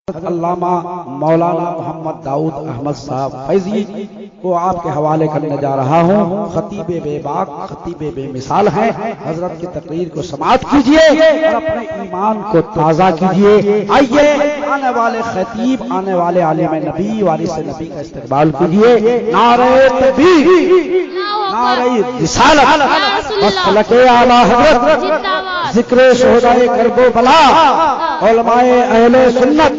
علامہ مولانا محمد داؤد احمد صاحب فیضی کو آپ کے حوالے کرنے جا رہا ہوں۔ خطیب بے باک، خطیب بے مثال ہیں۔ حضرت کی تقریر کو سماعت کیجئے اور اپنے ایمان کو تازہ کیجئے۔ آئیے آنے والے خطیب، آنے والے عالم نبی، وارث نبی کا استقبال کیجئے۔ نعرہ تکبیر، نعرہ رسالت، مسلک اعلی حضرت، ذکر شہدائے کرب و بلا، علماء اہل سنت،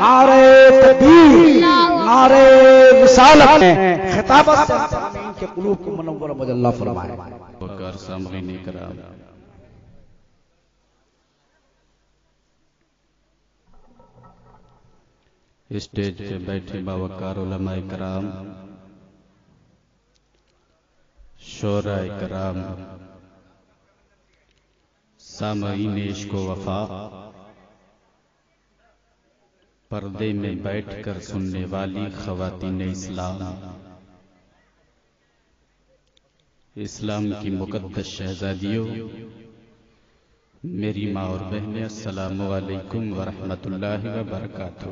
نعرہ تکبیر، نعرہ رسالت، خطابت سے سامعین کے قلوب کو منور مجلہ فرمائے۔ وقار سامعین کرام، اسٹیج پہ بیٹھے باوقار علماء کرام، شعراء کرام، سامعین عشق و وفا، پردے میں بیٹھ کر سننے والی خواتین اسلام، اسلام کی مقدس شہزادیوں، میری ماں اور بہنیں، السلام علیکم ورحمۃ اللہ وبرکاتہ۔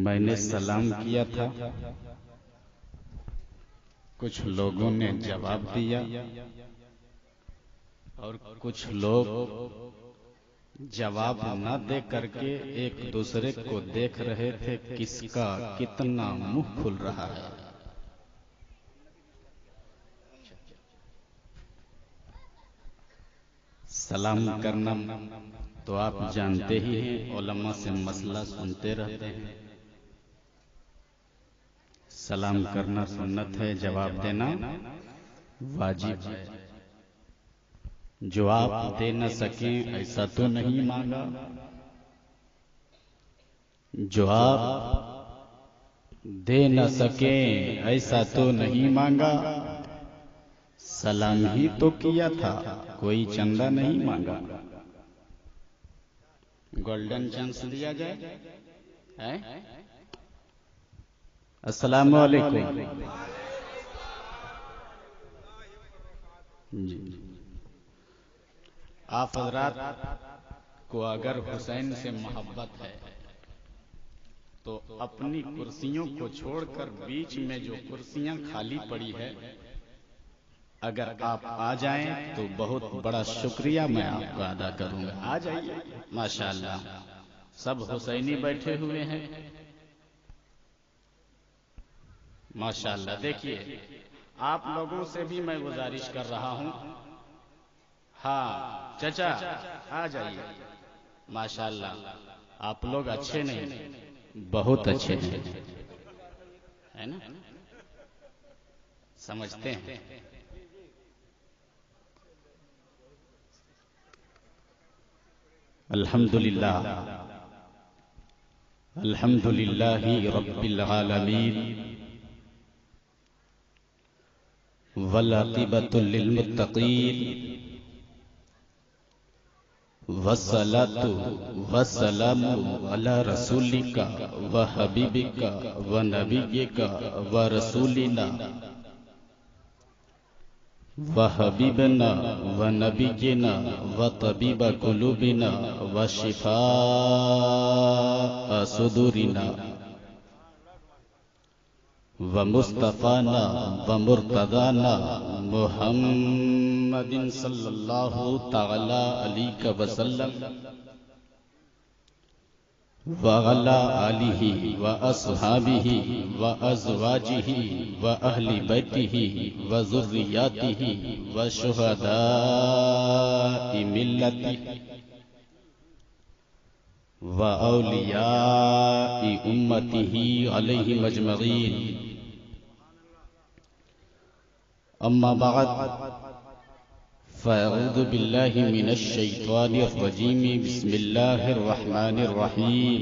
میں نے سلام کیا تھا، کچھ لوگوں نے جواب دیا اور کچھ لوگ جواب نہ دے کر کے ایک دوسرے کو دیکھ رہے تھے کس کا کتنا منہ کھل رہا ہے۔ سلام کرنا تو آپ جانتے ہی ہیں، علماء سے مسئلہ سنتے رہتے ہیں۔ سلام کرنا سنت ہے، جواب دینا واجب ہے۔ جو آپ دے نہ سکیں ایسا تو نہیں مانگا، جو آپ دے نہ سکیں ایسا تو نہیں مانگا، سلام ہی تو کیا تھا، کوئی چندہ نہیں مانگا۔ گولڈن چانس دیا جائے۔ السلام علیکم۔ جی، آپ حضرات کو اگر حسین سے محبت ہے تو اپنی کرسیوں کو چھوڑ کر بیچ میں جو کرسیاں خالی پڑی ہے اگر آپ آ جائیں تو بہت بڑا شکریہ میں آپ کو ادا کروں گا۔ آ جائیے، ماشاءاللہ سب حسینی بیٹھے ہوئے ہیں، ماشاءاللہ۔ دیکھیے، آپ لوگوں سے بھی میں گزارش کر رہا ہوں، ہاں چچا آ جائیے، ماشاءاللہ آپ لوگ اچھے نہیں، بہت اچھے ہیں، ہے نا؟ سمجھتے ہیں۔ الحمدللہ، الحمدللہ رب العالمین، والعاقبۃ للمتقین، والصلاۃ والسلام علی رسولک وحبیبک ونبیک ورسولنا وحبیبنا ونبینا وطبیب قلوبنا وشفاء صدورنا ومصطفینا ومرتضانا محمد صلی اللہ تعالی علیہ وسلم وعلی آلہ واصحابہ وازواجہ واہل بیتہ وذریاتہ وشہداء ملتہ واولیاء امتہ علیہم اجمعین۔ اما بعد، فاعوذ باللہ من الشیطان الرجیم، بسم اللہ الرحمن الرحیم۔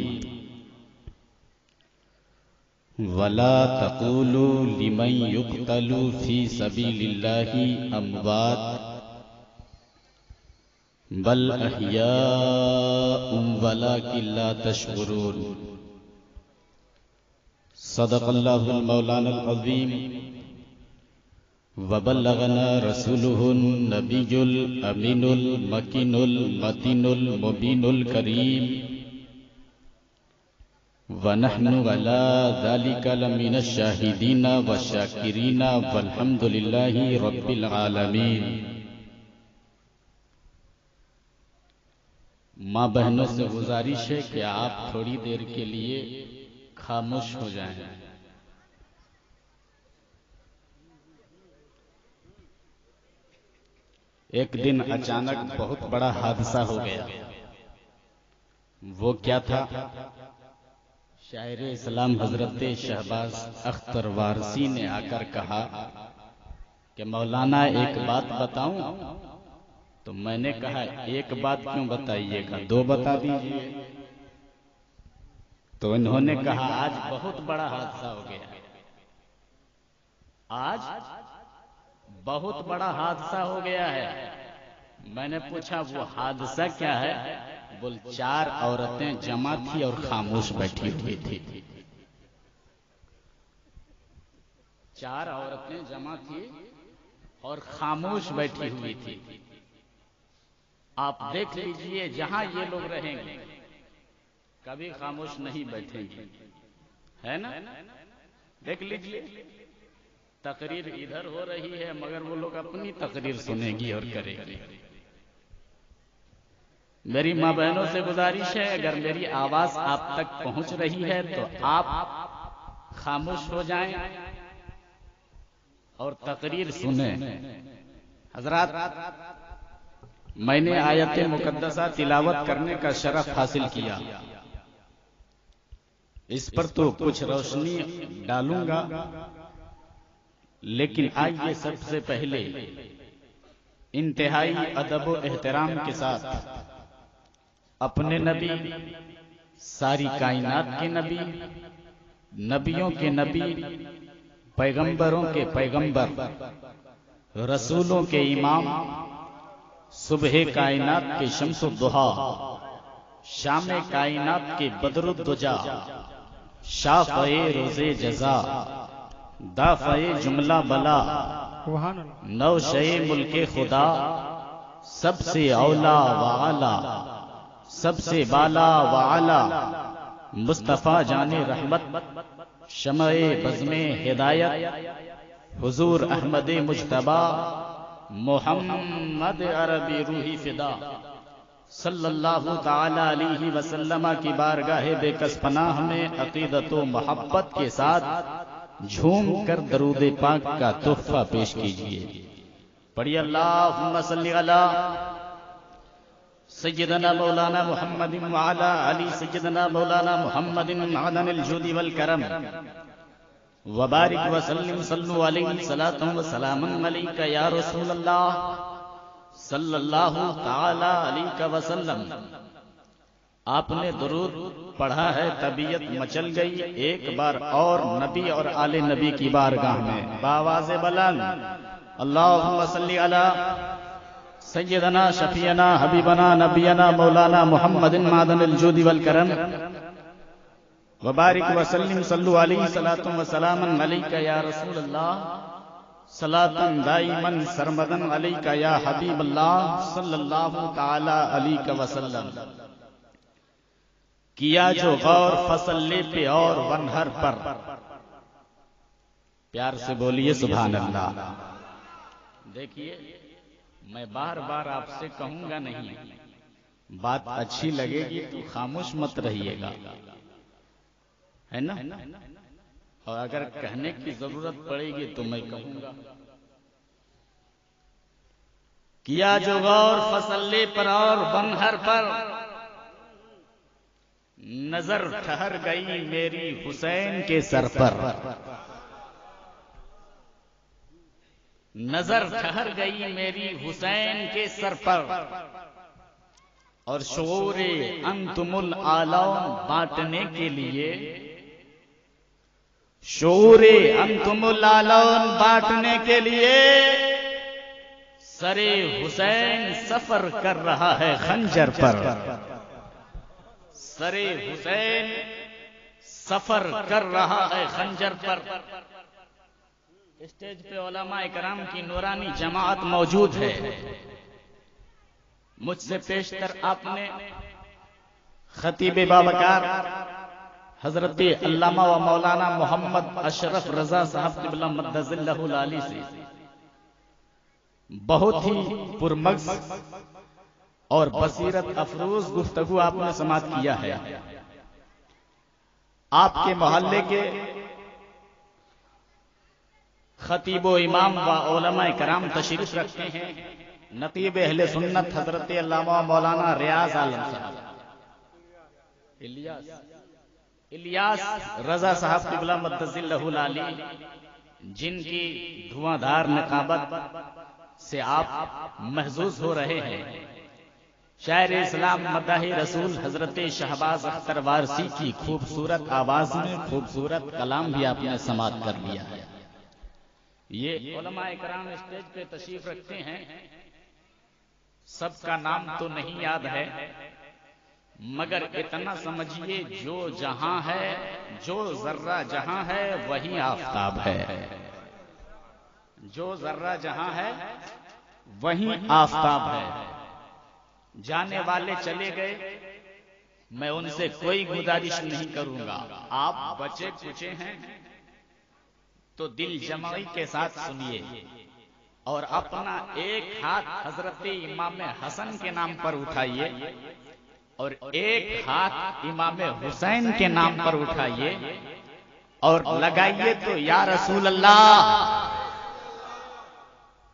ولا تقولوا لمن يقتل في سبيل الله اموات بل احیاء ولکن لا تشعرون۔ صدق اللہ المولانا العظیم وبلغنا رسوله النبي الأمين المكين المتين المبين الكريم ونحن على ذلك لمن الشاهدين والشاكرين والحمد لله رب العالمين۔ ماں بہنوں سے گزارش ہے کہ آپ تھوڑی دیر کے لیے خاموش ہو جائیں۔ ایک دن اچانک بہت بڑا حادثہ ہو گیا۔ وہ کیا تھا؟ شاعر اسلام حضرت شہباز اختر وارثی نے آ کر کہا کہ مولانا ایک بات بتاؤں؟ تو میں نے کہا ایک بات کیوں بتائیے گا، دو بتا دیجئے۔ تو انہوں نے کہا آج بہت بڑا حادثہ ہو گیا، آج بہت بڑا حادثہ ہو گیا ہے۔ میں نے پوچھا وہ حادثہ کیا ہے؟ بول 4 عورتیں جمع تھی اور خاموش بیٹھی ہوئی تھی۔ 4 عورتیں جمع تھی اور خاموش بیٹھی ہوئی تھی۔ آپ دیکھ لیجئے جہاں یہ لوگ رہیں گے کبھی خاموش نہیں بیٹھیں گے، ہے نا؟ دیکھ لیجئے تقریر ادھر ہو رہی ہے مگر وہ لوگ اپنی تقریر سنیں گی اور کریں گی۔ میری ماں بہنوں سے گزارش ہے اگر میری آواز آپ تک پہنچ رہی ہے تو آپ خاموش ہو جائیں اور تقریر سنیں۔ حضرات، میں نے آیت مقدسہ تلاوت کرنے کا شرف حاصل کیا، اس پر تو کچھ روشنی ڈالوں گا، لیکن آئیے سب سے پہلے انتہائی ادب و احترام کے ساتھ اپنے نبی، ساری کائنات کے نبی، نبیوں کے نبی، پیغمبروں کے پیغمبر، رسولوں کے امام، صبح کائنات کے شمس الضحیٰ، شام کائنات کے بدر الدجا، شافع روز جزا، دافع جملہ بلا، نوشے ملک خدا، سب سے اولا و اعلی، سب سے بالا و اعلی، مصطفیٰ جان رحمت، شمع بزم ہدایت، حضور احمد مجتبی، محمد عربی روحی فدا، صلی اللہ تعالی علیہ وسلم کی بارگاہ بے کس پناہ میں عقیدت و محبت کے ساتھ جھوم کر درود پاک کا تحفہ پیش کیجئے۔ پڑھیے اللہم صلی علی سیدنا مولانا محمد وعلی علی سیدنا مولانا محمد معدن الجود والکرم وبارک وسلم صلو علیہ صلاۃ و سلام علیک یا رسول اللہ صلی اللہ تعالی علیہ وسلم۔ آپ نے درود پڑھا ہے، طبیعت مچل گئی، ایک بار اور نبی اور آل نبی کی بارگاہ میں بآواز بلند اللہم صلی علی سیدنا شفیعنا حبیبنا نبینا مولانا محمد معدن الجود والکرم وبارک وسلم صلو علیہ صلاۃ و سلام علیک یا رسول اللہ صلاۃ دائما سرمدن علیک یا حبیب اللہ صلی اللہ تعالی علیہ وسلم۔ کیا جو غور فصل لے پہ اور ونہر پر، پیار سے بولیے سبحان اللہ۔ دیکھیے میں بار بار آپ سے کہوں گا نہیں، بات اچھی لگے گی تو خاموش مت رہیے گا، ہے نا؟ اور اگر کہنے کی ضرورت پڑے گی تو میں کہوں گا۔ کیا جو غور فصل لے پر اور ونہر پر، نظر ٹھہر گئی میری حسین کے سر پر، نظر ٹھہر گئی میری حسین کے سر پر، اور شعور انتم العالون بانٹنے کے لیے، شعور انتم العالون بانٹنے کے لیے سر حسین سفر کر رہا ہے خنجر پر، سر حسین سفر کر رہا ہے خنجر پر۔ اسٹیج پہ علماء کرام کی نورانی جماعت موجود ہے. مجھ سے پیشتر آپ نے خطیب باوقار حضرت علامہ و مولانا محمد اشرف رضا صاحب قبلہ مدظ اللہ العالی سے بہت ہی پرمغز اور بصیرت افروز گفتگو آپ نے سماعت کیا ہے. آپ کے محلے کے خطیب و امام و علماء کرام تشریف رکھتے ہیں. نقیب اہل سنت حضرت علامہ مولانا ریاض عالم صاحب الیاس رضا صاحب قبلہ مدظ اللہ العالی، جن کی دھواں دھار نقابت سے آپ محظوظ ہو رہے ہیں. شاعر اسلام مداح رسول حضرت شہباز اختر وارسی کی خوبصورت آواز میں خوبصورت کلام بھی آپ نے سماعت کر لیا ہے. یہ علماء کرام اسٹیج پہ تشریف رکھتے ہیں. سب کا نام تو نہیں یاد ہے، مگر اتنا سمجھیے جو جہاں ہے، جو ذرہ جہاں ہے وہی آفتاب ہے. جو ذرہ جہاں ہے وہی آفتاب ہے. جانے والے چلے گئے، میں ان سے کوئی گزارش نہیں کروں گا. آپ بچے کچے ہیں تو دل جمعی کے ساتھ سنیے اور اپنا ایک ہاتھ حضرت امام حسن کے نام پر اٹھائیے اور ایک ہاتھ امام حسین کے نام پر اٹھائیے اور لگائیے تو یا رسول اللہ.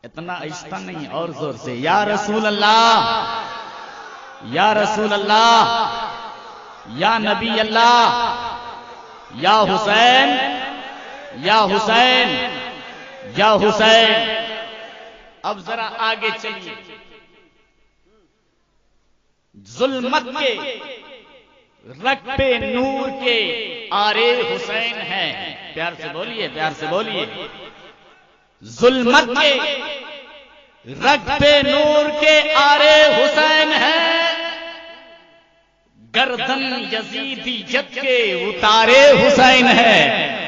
اتنا آہستہ نہیں اور زور سے، یا رسول اللہ، یا رسول اللہ، یا نبی اللہ، یا حسین، یا حسین، یا حسین. اب ذرا آگے چلیے. ظلمت کے رگ پہ نور کے آرے حسین ہیں. پیار سے بولیے، پیار سے بولیے. ظلمت کے رگ پہ نور کے آرے حسین ہیں، گردن یزیدیت کے اتارے حسین ہیں.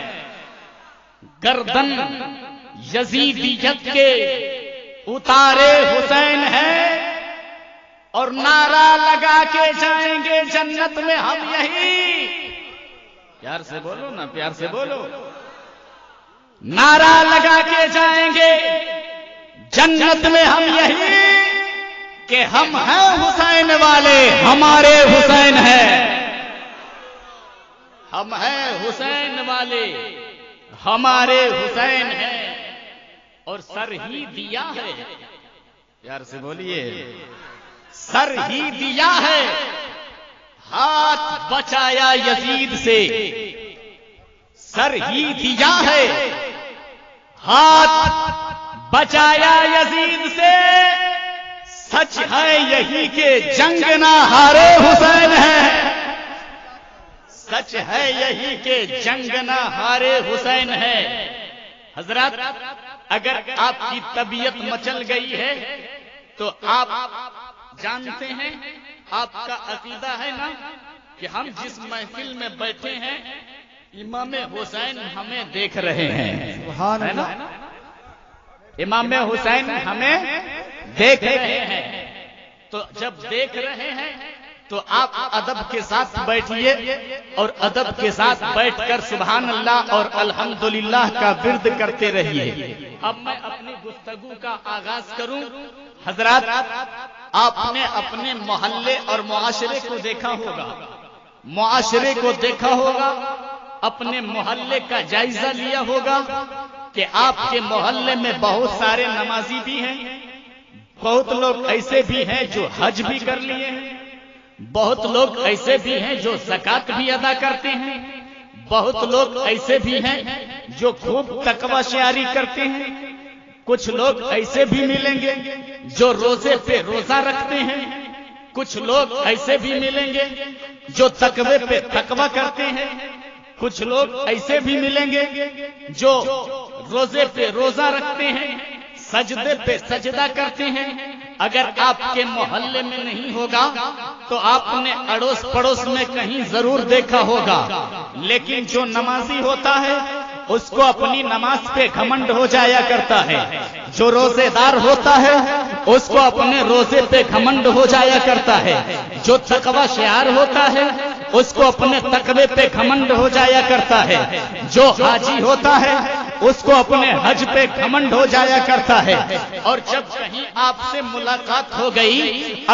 گردن یزیدیت کے اتارے حسین ہیں اور نعرہ لگا کے جائیں گے جنت میں ہم یہی. پیار سے بولو نا، پیار سے بولو. نعرہ لگا کے جائیں گے جنت میں ہم یہی کہ ہم ہیں حسین والے، ہمارے حسین ہیں. ہم ہیں حسین والے، ہمارے حسین ہیں. اور سر ہی دیا ہے، پیار سے بولیے، سر ہی دیا ہے، ہاتھ بچایا یزید سے. سر ہی دیا ہے، ہاتھ بچایا یزید سے. سچ ہے یہی کہ جنگ نہ ہارے حسین ہے. سچ ہے یہی کہ جنگ نہ ہارے حسین ہے. حضرات، اگر آپ کی طبیعت مچل گئی ہے تو آپ جانتے ہیں، آپ کا عقیدہ ہے نا کہ ہم جس محفل میں بیٹھے ہیں امام حسین ہمیں دیکھ رہے ہیں. سبحان اللہ. امام حسین ہمیں دیکھ رہے ہیں. تو جب دیکھ رہے ہیں تو آپ ادب کے ساتھ بیٹھیے اور ادب کے ساتھ بیٹھ کر سبحان اللہ اور الحمدللہ کا ورد کرتے رہیے. اب میں اپنی گفتگو کا آغاز کروں. حضرات، آپ نے اپنے محلے اور معاشرے کو دیکھا ہوگا، معاشرے کو دیکھا ہوگا، اپنے محلے کا جائزہ لیا ہوگا کہ آپ کے محلے میں بہت سارے نمازی بھی ہیں، بہت لوگ ایسے بھی ہیں جو حج بھی کر لیے ہیں، بہت لوگ ایسے بھی ہیں جو زکات بھی ادا کرتے ہیں، بہت لوگ ایسے بھی ہیں جو خوب تقوی شعاری کرتے ہیں. کچھ لوگ ایسے بھی ملیں گے جو روزے پہ روزہ رکھتے ہیں. کچھ لوگ ایسے بھی ملیں گے جو تقوی پہ تقوی کرتے ہیں. کچھ لوگ ایسے بھی ملیں گے جو روزے پہ روزہ رکھتے ہیں، سجدے پہ سجدہ کرتے ہیں. اگر آپ کے محلے میں نہیں ہوگا تو آپ نے اڑوس پڑوس میں کہیں ضرور دیکھا ہوگا. لیکن جو نمازی ہوتا ہے اس کو اپنی نماز پہ گھمنڈ ہو جایا کرتا ہے. جو روزے دار ہوتا ہے اس کو اپنے روزے پہ گھمنڈ ہو جایا کرتا ہے. جو تقوی شعار ہوتا ہے اس کو اپنے تقوی پہ گھمنڈ ہو جایا کرتا ہے. جو حاجی ہوتا ہے اس کو اپنے حج پہ گھمنڈ ہو جایا کرتا ہے. اور جب کہیں آپ سے ملاقات ہو گئی،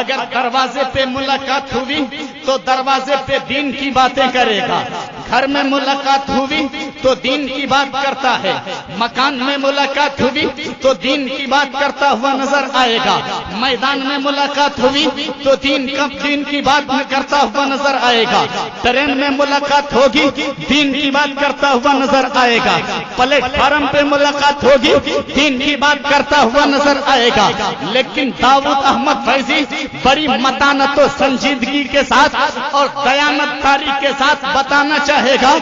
اگر دروازے پہ ملاقات ہوئی تو دروازے پہ دین کی باتیں کرے گا. گھر میں ملاقات ہوئی تو دین کی بات کرتا ہے. مکان میں ملاقات ہوئی تو دین کی بات کرتا ہوا نظر آئے گا. میدان میں ملاقات ہوئی تو دین کی بات کرتا ہوا نظر آئے گا. ٹرین میں ملاقات ہوگی دین کی بات کرتا ہوا نظر آئے گا. پلیٹ فارم پہ ملاقات ہوگی دین کی بات کرتا ہوا نظر آئے گا. لیکن داؤد احمد فیضی بڑی متانت و سنجیدگی کے ساتھ اور دیانتداری کے ساتھ بتانا چاہے گا،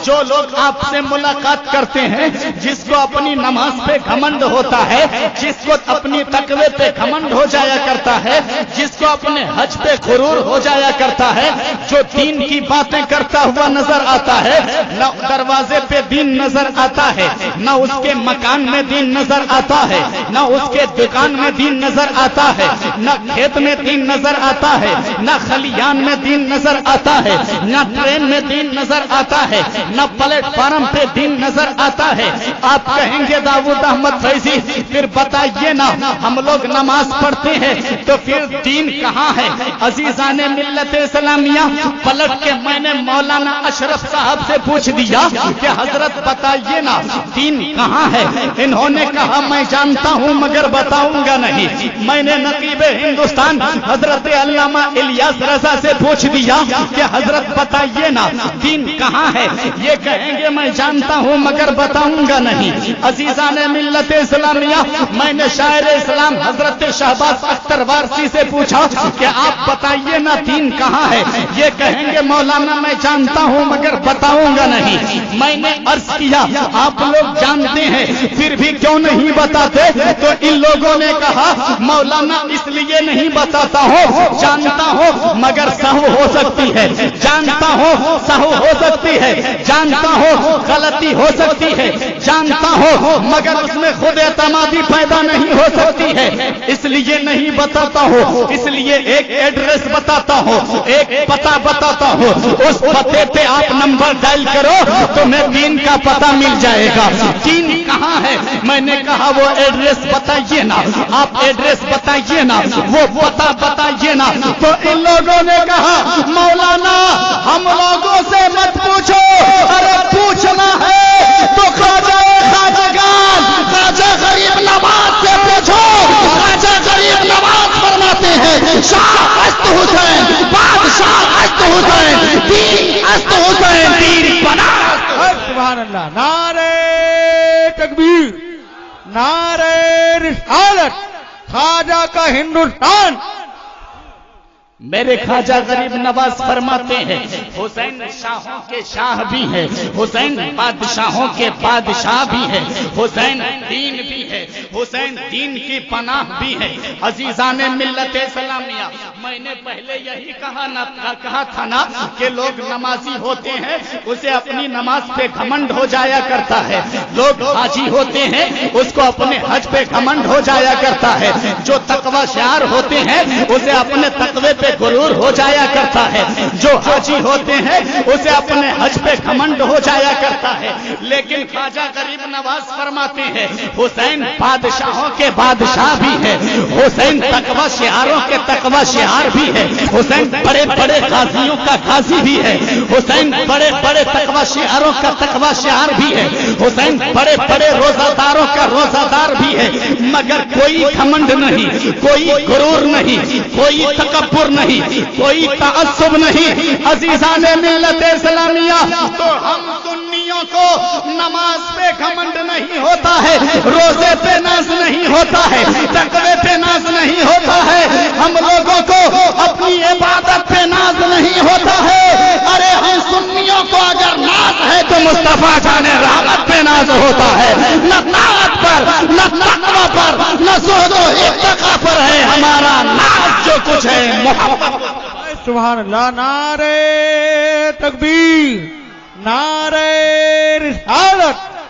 جو لوگ آپ سے ملاقات کرتے ہیں، جس کو اپنی نماز پہ گھمنڈ ہوتا ہے، جس کو اپنی تقوی پہ گھمنڈ ہو جایا کرتا ہے، جس کو اپنے حج پہ غرور ہو جایا کرتا ہے، جو دین کی باتیں کرتا ہوا نظر آتا ہے، نہ دروازے پہ دین نظر آتا ہے، نہ اس کے مکان میں دین نظر آتا ہے، نہ اس کے دکان میں دین نظر آتا ہے، نہ کھیت میں دین نظر آتا ہے، نہ خلیان میں دین نظر آتا ہے، نہ ٹرین میں دین نظر آتا ہے، نہ پلیٹ فارم پہ دین نظر آتا ہے. آپ کہیں گے داؤد احمد فیضی پھر بتائیے نا، ہم لوگ نماز پڑھتے ہیں تو پھر دین کہاں ہے؟ عزیزان ملت اسلامیہ، پلٹ کے میں نے مولانا اشرف صاحب سے پوچھ دیا کہ حضرت بتائیے نا دین کہاں ہے؟ انہوں نے کہا میں جانتا ہوں مگر بتاؤں گا نہیں. میں نے نقیب ہندوستان حضرت علامہ الیاس رضا سے پوچھ دیا کہ حضرت بتائیے نا دین کہاں ہے؟ یہ کہیں گے میں جانتا ہوں مگر بتاؤں گا نہیں. عزیزان ملت اسلامیہ، میں نے شاعر اسلام حضرت شہباز اختر وارسی سے پوچھا کہ آپ بتائیے نا دین کہاں ہے؟ یہ کہیں گے مولانا میں جانتا ہوں مگر بتاؤں گا نہیں. میں نے عرض کیا آپ لوگ جانتے ہیں پھر بھی کیوں نہیں بتاتے؟ تو ان لوگوں نے کہا مولانا اس لیے نہیں بتاتا ہوں، جانتا ہوں مگر سہو ہو سکتی ہے، جانتا ہوں سہو ہو سکتی ہے، جانتا ہوں غلطی ہو سکتی ہے، جانتا ہوں مگر اس میں خود اعتمادی پیدا نہیں ہو سکتی ہے، اس لیے نہیں بتاتا ہوں. اس لیے ایک ایڈریس بتاتا ہوں، ایک پتہ بتاتا ہوں، اس پتے پہ آپ نمبر ڈائل کرو تو میں دین کا پتہ مل جائے گا. دین کہاں ہے؟ میں نے کہا وہ ایڈریس بتائیے نا، آپ ایڈریس بتائیے نا، وہ پتہ بتائیے نا. تو ان لوگوں نے کہا مولانا ہم لوگوں سے مت پوچھو، ارے پوچھنا ہے تو خواجگان خواجہ غریب نواز سے پوچھو. خواجہ غریب نواز فرماتے ہیں شاہ است حسین بادشاہ است حسین دین است حسین دین بنا. سبحان اللہ. نعرہ تکبیر، نعرہ رسالت، خواجہ کا ہندوستان. میرے خواجہ غریب نواز فرماتے ہیں حسین شاہوں کے شاہ بھی ہے، حسین بادشاہوں کے بادشاہ بھی ہے، حسین دین بھی ہے، حسین دین کی پناہ بھی ہے. عزیزان ملت اسلامیہ، میں نے پہلے یہی کہا تھا نا کہ لوگ نمازی ہوتے ہیں اسے اپنی نماز پہ گھمنڈ ہو جایا کرتا ہے. لوگ حاجی ہوتے ہیں اس کو اپنے حج پہ گھمنڈ ہو جایا کرتا ہے. جو تقوی شعار ہوتے ہیں اسے اپنے تقوی پہ غرور ہو جایا کرتا ہے. جو حاجی ہوتے ہیں اسے اپنے حج پہ گھمنڈ ہو جایا کرتا ہے. لیکن خواجہ غریب نواز فرماتے ہیں حسین بادشاہوں کے بادشاہ بھی ہے، حسین تقوی شعاروں کے تقوی شعار بھی ہے، حسین بڑے بڑے غازیوں کا غازی بھی ہے، حسین بڑے بڑے تقوی شعاروں کا تقوی شعار بھی ہے، حسین بڑے بڑے روزہ داروں کا روزہ دار بھی ہے. مگر کوئی گھمنڈ نہیں، کوئی غرور نہیں، کوئی تکبر نہیں، کوئی تعصب نہیں. عزیزان ملت اسلامیہ، تو ہم سنیوں کو نماز پہ گھمنڈ نہیں ہوتا ہے، روزے پہ ناز نہیں ہوتا ہے، تقوی پہ ناز نہیں ہوتا ہے، ہم لوگوں کو اپنی عبادت پہ ناز نہیں ہوتا ہے. ارے ہم سنیوں کو اگر ناز ہے تو مصطفیٰ جان رحمت پہ ناز ہوتا ہے. نہ طاعت پر، نہ تقوی پر، نہ زہد و اتقا پر ہے ہمارا ناز. جو کچھ ہے محبت. سبحان اللہ. نعرہ تکبیر، نعرہ رسالت،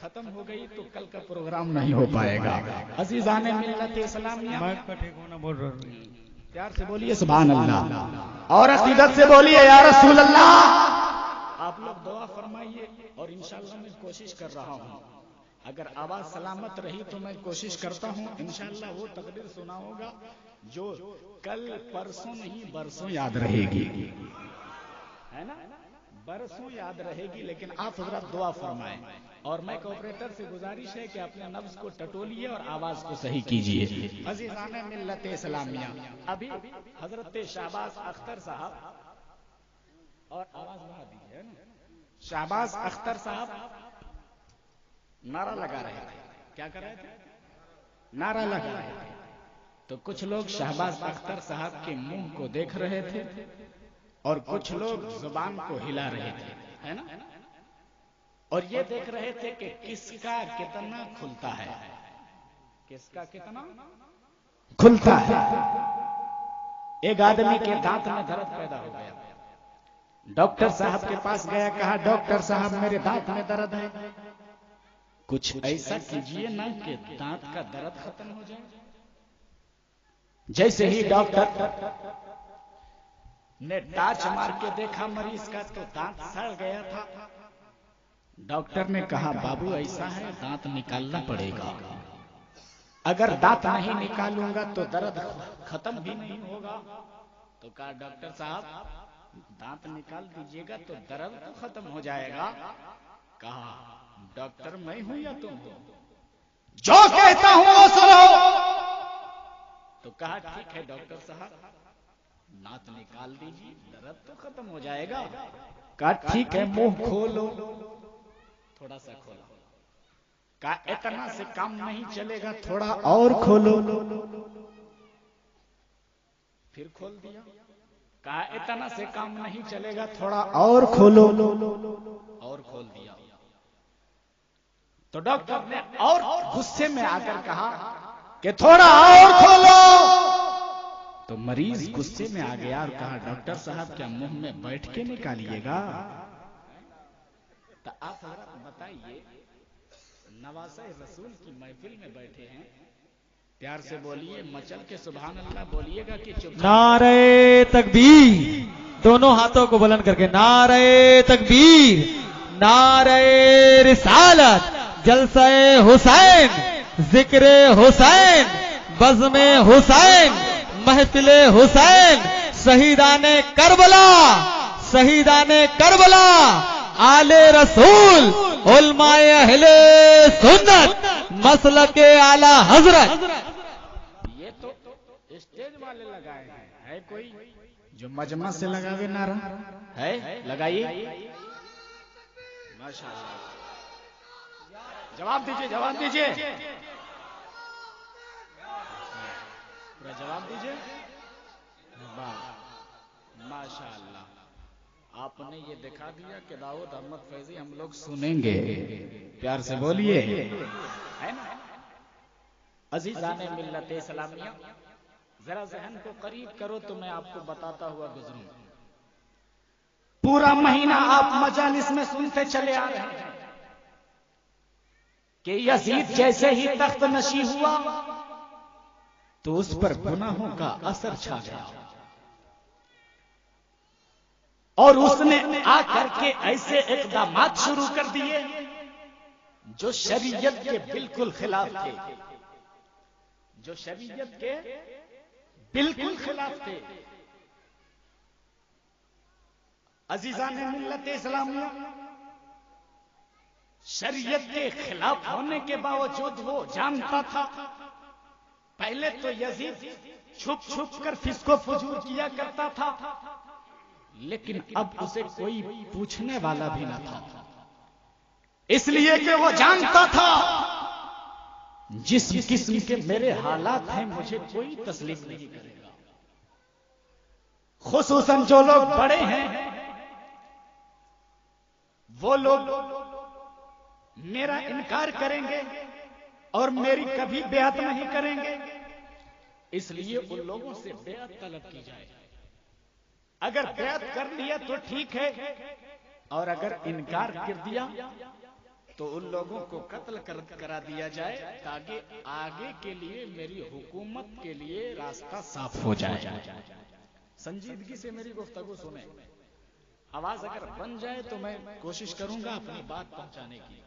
ختم ہو گئی تو کل کا پروگرام نہیں ہو پائے گا. عزیزان ملت اسلامیہ مائک کا ٹھیک ہونا بہت ضروری ہے. پیار سے بولیے سبحان اللہ اور عقیدت سے بولیے یا رسول اللہ. آپ لوگ دعا فرمائیے اور انشاءاللہ میں کوشش کر رہا ہوں. اگر آواز سلامت رہی تو میں کوشش کرتا ہوں انشاءاللہ وہ تقریر سنا ہوگا جو کل پرسوں نہیں برسوں یاد رہے گی. ہے نا؟ برسوں یاد رہے گی. لیکن آپ حضرات دعا فرمائیں اور میں کوپریٹر سے گزارش ہے کہ اپنے نفس کو ٹٹولیے اور آواز کو صحیح کیجیے. عزیزان ملت اسلامیہ ابھی حضرت شہباز اختر صاحب اور آواز بڑھا دیجیے نا. شہباز اختر صاحب نعرہ لگا رہے تھے. کیا کر رہے تھے؟ نعرہ لگا رہے تھے. تو کچھ لوگ شہباز اختر صاحب کے منہ کو دیکھ رہے تھے اور کچھ لوگ زبان کو ہلا رہے تھے. ہے نا؟ اور یہ دیکھ رہے تھے کہ کس کا کتنا کھلتا ہے. کس کا کتنا کھلتا ہے. ایک آدمی کے دانت میں درد پیدا ہو گیا. ڈاکٹر صاحب کے پاس گیا, کہا ڈاکٹر صاحب میرے دانت میں درد ہے, کچھ ایسا کیجئے نا کہ دانت کا درد ختم ہو جائے. جیسے ہی ڈاکٹر نے ٹارچ مار کے دیکھا مریض کا تو دانت سڑ گیا تھا. ڈاکٹر نے کہا بابو ایسا ہے دانت نکالنا پڑے گا. اگر دانت نہیں نکالوں گا تو درد ختم بھی نہیں ہوگا. تو کہا ڈاکٹر صاحب دانت نکال دیجئے گا تو درد تو ختم ہو جائے گا. کہا ڈاکٹر میں ہوں یا تم ہو؟ جو کہتا ہوں وہ سنو. تو کہا ٹھیک ہے ڈاکٹر صاحب دانت نکال دیجیے درد تو ختم ہو جائے گا. کہا ٹھیک ہے منہ کھولو. تھوڑا سا کھولا. کہا اتنا سے کام نہیں چلے گا تھوڑا اور کھولو. پھر کھول دیا. کہا اتنا سے کام نہیں چلے گا تھوڑا اور کھولو. اور کھول دیا. تو ڈاکٹر نے اور غصے میں آ کر کہا کہ تھوڑا اور کھولو. تو مریض غصے میں آ گیا اور کہا ڈاکٹر صاحب کیا منہ میں بیٹھ کے نکالیے گا؟ تو آپ بتائیے نواسہ رسول کی محفل میں بیٹھے ہیں. پیار سے بولیے مچل کے سبحان اللہ بولیے گا کہ چپ. نعرہ تکبیر. دونوں ہاتھوں کو بلند کر کے نعرہ تکبیر, نعرہ رسالت, جلسہ حسین, ذکر حسین, بزم حسین, محفل حسین, شہیدان کربلا, شہیدان کربلا, آل رسول, علماء اہل سنت, مسلک اعلی حضرت. یہ تو اسٹیج والے لگائے ہیں. ہے کوئی جو مجمع سے لگاوے نعرہ؟ ہے لگائیے. ماشاءاللہ. جواب دیجیے جواب دیجیے پورا جواب دیجیے. ماشاءاللہ آپ نے یہ دکھا دیا کہ داؤد احمد فیضی ہم لوگ سنیں گے. پیار سے بولیے. ہے نا؟ عزیزان ملت اسلامیہ ذرا ذہن کو قریب کرو تو میں آپ کو بتاتا ہوا گزروں. پورا مہینہ آپ مجالس میں سنتے چلے آ رہے ہیں کہ یزید جیسے ہی تخت نشین ہوا تو اس پر گناہوں کا اثر چھا گیا اور اس نے آ کر کے ایسے اقدامات شروع کر دیے جو شریعت کے بالکل خلاف تھے. جو شریعت کے بالکل خلاف تھے. عزیزان ملت اسلامیہ شریعت کے خلاف ہونے کے باوجود وہ جانتا تھا. پہلے تو یزید چھپ چھپ کر فسق و فجور کیا کرتا تھا لیکن اب اسے کوئی پوچھنے والا بھی نہ تھا. اس لیے کہ وہ جانتا تھا جس قسم کے میرے حالات ہیں مجھے کوئی تسلیم نہیں کرے گا. خصوصاً جو لوگ بڑے ہیں وہ لوگ میرا انکار کریں گے اور میری کبھی بیعت نہیں کریں گے. اس لیے ان لوگوں سے بیعت طلب کی جائے. اگر بیعت کر لیا تو ٹھیک ہے اور اگر انکار کر دیا تو ان لوگوں کو قتل کرا دیا جائے تاکہ آگے کے لیے میری حکومت کے لیے راستہ صاف ہو جائے. سنجیدگی سے میری گفتگو سنیں. آواز اگر بن جائے تو میں کوشش کروں گا اپنی بات پہنچانے کی،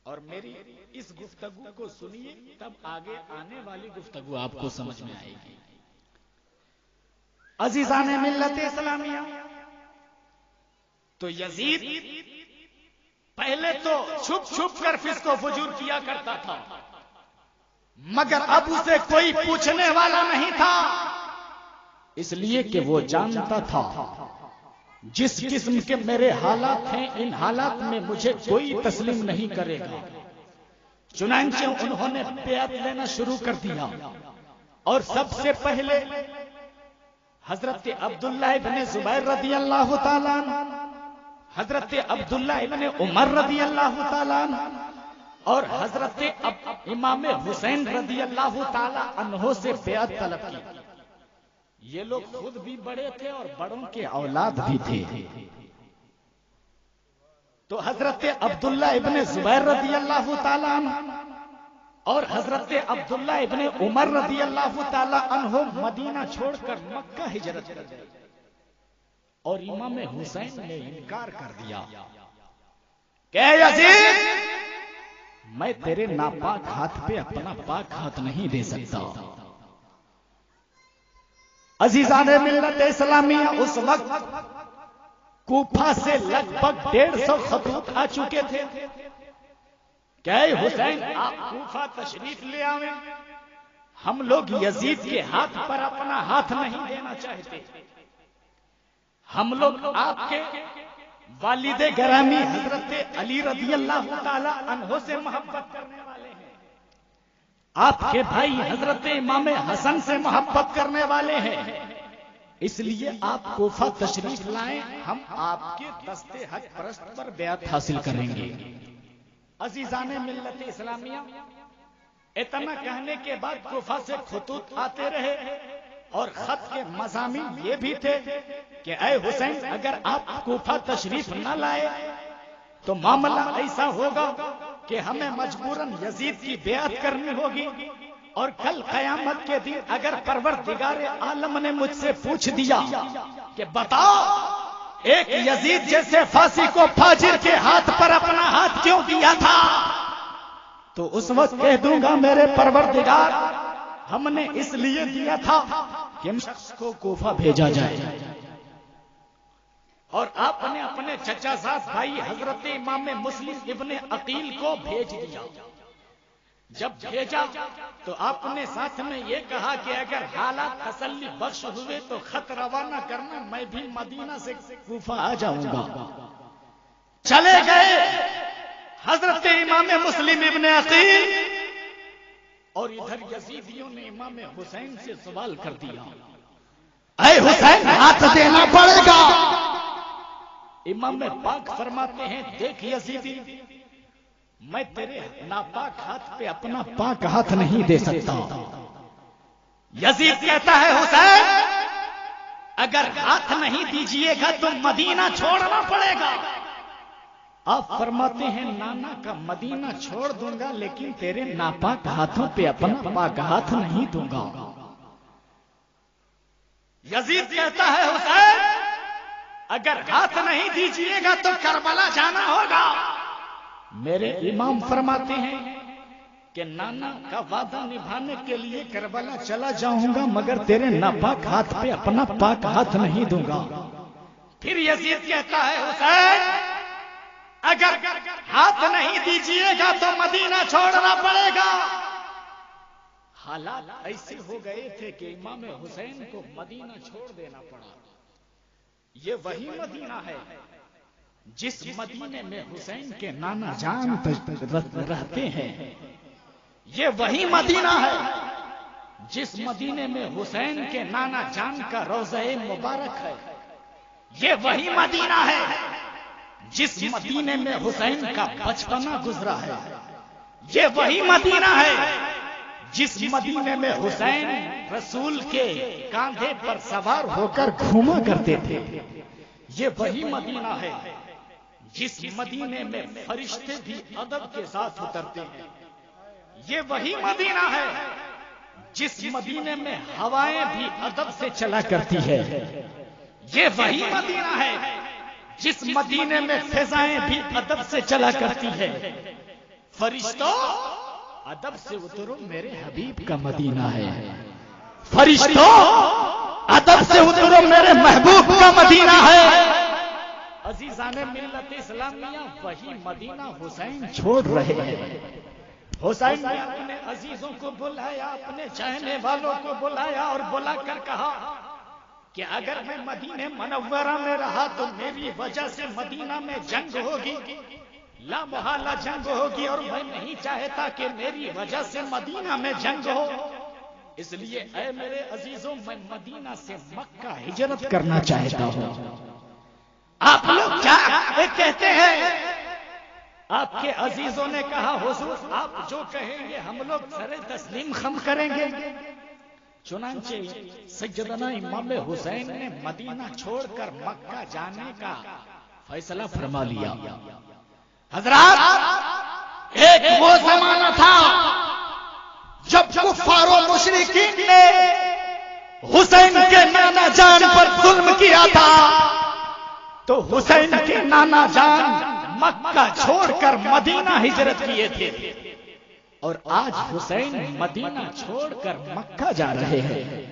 اور میری اس گفتگو کو سنیے، تب آگے آنے والی گفتگو آپ کو سمجھ میں آئے گی. عزیزان ملت اسلامیہ، تو یزید پہلے تو چھپ چھپ کر فسق و فجور کیا کرتا تھا، مگر اب اسے کوئی پوچھنے والا نہیں تھا، اس لیے کہ وہ جانتا تھا جس قسم کے میرے حالات ہیں، ان حالات میں مجھے کوئی تسلیم نہیں کرے گا. چنانچہ انہوں نے بیعت لینا شروع کر دیا، اور سب سے پہلے حضرت عبداللہ ابن زبیر رضی اللہ تعالیٰ عنہ، حضرت عبداللہ ابن عمر رضی اللہ تعالیٰ عنہ، اور حضرت امام حسین رضی اللہ تعالیٰ عنہ سے بیعت طلب کی. یہ لوگ خود بھی بڑے تھے اور بڑوں کے اولاد بھی تھے. تو حضرت عبداللہ ابن زبیر رضی اللہ تعالیٰ عنہ اور حضرت عبداللہ ابن عمر رضی اللہ تعالیٰ عنہ مدینہ چھوڑ کر مکہ ہجرت کر گئے، اور امام حسین نے انکار کر دیا کہ یزید، میں تیرے ناپاک ہاتھ پہ اپنا پاک ہاتھ نہیں دے سکتا. عزیزان ملت اسلامیہ، اس وقت کوفہ سے لگ بھگ 150 خطوط آ چکے تھے کہ اے حسین، آپ کوفہ تشریف لے آئیں، ہم لوگ یزید کے ہاتھ پر اپنا ہاتھ نہیں دینا چاہتے. ہم لوگ آپ کے والد گرامی حضرت علی رضی اللہ تعالی عنہ سے محبت کرنے والے ہیں، آپ کے بھائی حضرت امام حسن سے محبت کرنے والے ہیں، اس لیے آپ کوفہ تشریف لائیں، ہم آپ کے دست حق پرست پر بیعت حاصل کریں گے. عزیزان ملت اسلامیہ، اتنا کہنے کے بعد کوفہ سے خطوط آتے رہے، اور خط کے مضامین یہ بھی تھے کہ اے حسین، اگر آپ کوفہ تشریف نہ لائے تو معاملہ ایسا ہوگا کہ ہمیں مجبوراً یزید کی بیعت کرنی ہوگی، اور کل قیامت کے دن اگر پروردگار عالم نے مجھ سے پوچھ دیا کہ بتاؤ ایک یزید جیسے فاسق کو فاجر کے ہاتھ پر اپنا ہاتھ کیوں دیا تھا، تو اس وقت کہہ دوں گا میرے پروردگار، ہم نے اس لیے دیا تھا کہ شخص کو کوفہ بھیجا جائے، اور آپ نے اپنے چچا زاد بھائی حضرت امام مسلم ابن عقیل کو بھیج دیا. جب بھیجا تو آپ نے ساتھ میں یہ کہا کہ اگر حالات تسلی بخش ہوئے تو خط روانہ کرنا، میں بھی مدینہ سے کوفہ آ جاؤں گا. چلے گئے حضرت امام مسلم ابن عقیل، اور ادھر یزیدیوں نے امام حسین سے سوال کر دیا، اے حسین، ہاتھ دینا پڑے گا. امام پاک فرماتے ہیں، دیکھ یزیدی، میں تیرے ناپاک ہاتھ پہ اپنا پاک ہاتھ نہیں دے سکتا. یزید کہتا ہے، حسین، اگر ہاتھ نہیں دیجئے گا تو مدینہ چھوڑنا پڑے گا. آپ فرماتے ہیں، نانا کا مدینہ چھوڑ دوں گا لیکن تیرے ناپاک ہاتھوں پہ اپنا پاک ہاتھ نہیں دوں گا. یزید کہتا ہے، حسین، اگر ہاتھ نہیں دیجئے گا تو کربلا جانا ہوگا. میرے امام فرماتے ہیں کہ نانا کا وعدہ نبھانے کے لیے کربلا چلا جاؤں گا، مگر تیرے ناپاک ہاتھ پہ اپنا پاک ہاتھ نہیں دوں گا. پھر یزید کہتا ہے، حسین، اگر ہاتھ نہیں دیجئے گا تو مدینہ چھوڑنا پڑے گا. حالات ایسے ہو گئے تھے کہ امام حسین کو مدینہ چھوڑ دینا پڑا. یہ وہی مدینہ ہے جس مدینے میں حسین کے نانا جان رہتے ہیں. یہ وہی مدینہ ہے جس مدینے میں حسین کے نانا جان کا روضہ مبارک ہے. یہ وہی مدینہ ہے جس مدینے میں حسین کا بچپنا گزرا ہے. یہ وہی مدینہ ہے جس مدینے میں حسین رسول کے کاندھے پر سوار ہو کر گھوما کرتے تھے. یہ وہی مدینہ ہے جس مدینے میں فرشتے بھی ادب کے ساتھ اترتے ہیں، یہ وہی مدینہ ہے جس مدینے میں ہوائیں بھی ادب سے چلا کرتی ہے، یہ وہی مدینہ ہے جس مدینے میں فضائیں بھی ادب سے چلا کرتی ہے۔ فرشتوں ادب سے اترو، میرے حبیب کا مدینہ ہے۔ فرشتوں ادب سے اترو، میرے محبوب کا مدینہ ہے۔ عزیزان ملت اسلامیہ، وہی مدینہ حسین چھوڑ رہے ہیں۔ حسین نے اپنے عزیزوں کو بلایا، اپنے چاہنے والوں کو بلایا اور بلا کر کہا کہ اگر میں مدینہ منورہ میں رہا تو میری وجہ سے مدینہ میں جنگ ہوگی، لا محالہ جنگ ہوگی، اور میں نہیں چاہتا کہ میری وجہ سے مدینہ میں جنگ ہو۔ اس لیے اے میرے عزیزوں، میں مدینہ سے مکہ ہجرت کرنا چاہتا ہوں۔ آپ لوگ کیا کہتے ہیں؟ آپ کے عزیزوں نے کہا حضور آپ جو کہیں گے ہم لوگ سر تسلیم خم کریں گے۔ چنانچہ سیدنا امام حسین نے مدینہ چھوڑ کر مکہ جانے کا فیصلہ فرما لیا۔ حضرات، ایک وہ زمانہ تھا جب کفار و مشرکین نے حسین کے نانا جان پر ظلم کیا تھا، تو حسین کے نانا جان مکہ چھوڑ کر مدینہ ہجرت کیے تھے، اور آج حسین مدینہ چھوڑ کر مکہ جا رہے ہیں۔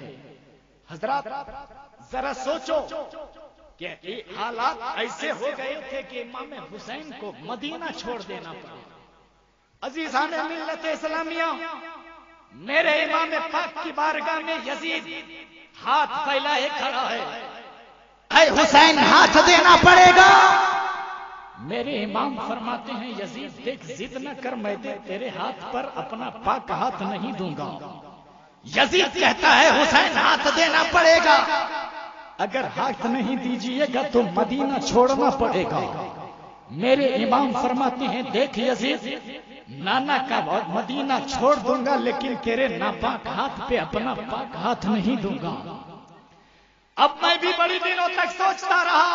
حضرات ذرا سوچو کہ حالات ایسے ہو گئے تھے کہ امام حسین کو مدینہ چھوڑ دینا پڑا۔ عزیزان ملت اسلامیہ، میرے امام پاک کی بارگاہ میں یزید ہاتھ پھیلائے کھڑا ہے، اے حسین ہاتھ دینا پڑے گا۔ میرے امام فرماتے ہیں یزید دیکھ ضد نہ کر، میں تیرے ہاتھ پر اپنا پاک ہاتھ نہیں دوں گا۔ یزید کہتا ہے حسین ہاتھ دینا پڑے گا، اگر ہاتھ نہیں دیجیے گا تو مدینہ چھوڑنا پڑے گا۔ میرے امام فرماتے ہیں دیکھ یزید، نانا کا مدینہ چھوڑ دوں گا لیکن تیرے ناپاک ہاتھ پہ اپنا پاک ہاتھ نہیں دوں گا۔ اب میں بھی بڑی دنوں تک سوچتا رہا،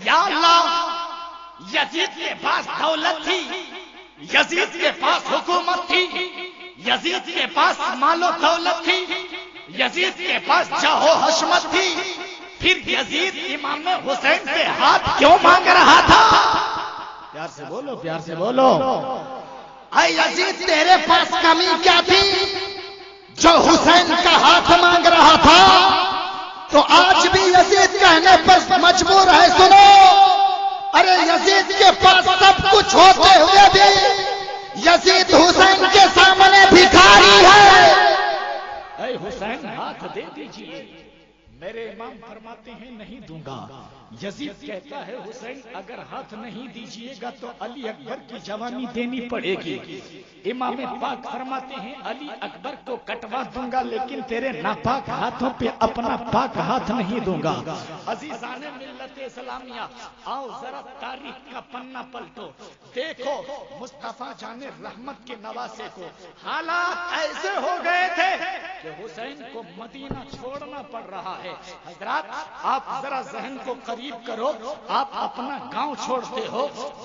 یا اللہ، یزید کے پاس دولت تھی، یزید کے پاس حکومت تھی، یزید کے پاس مال و دولت تھی، یزید کے پاس جاہ و حشمت تھی، پھر یزید امام حسین سے ہاتھ کیوں مانگ رہا تھا؟ پیار سے بولو، پیار سے بولو۔ اے یزید تیرے پاس کمی کیا تھی جو حسین کا ہاتھ مانگ رہا تھا؟ تو آج بھی یزید کہنے پر مجبور ہے، سنو، ارے یزید کے پاس سب کچھ ہوتے ہوئے بھی یزید حسین کے سامنے بھکاری ہے۔ اے حسین ہاتھ دے دیجیے۔ میرے امام فرماتے ہیں نہیں دوں گا۔ یزید کہتا ہے حسین اگر ہاتھ نہیں دیجیے گا تو علی اکبر کی جوانی دینی پڑے گی۔ امام پاک فرماتے ہیں علی اکبر کو کٹوا دوں گا لیکن تیرے ناپاک ہاتھوں پہ اپنا پاک ہاتھ نہیں دوں گا۔ عزیزان ملت اسلامیہ، آؤ ذرا تاریخ کا پنہ پلٹو، دیکھو مصطفیٰ جان رحمت کے نواسے کو حالات ایسے ہو گئے تھے کہ حسین کو مدینہ چھوڑنا پڑ رہا ہے۔ حضرات آپ ذرا ذہن کو قریب کرو، آپ اپنا گاؤں چھوڑتے ہو،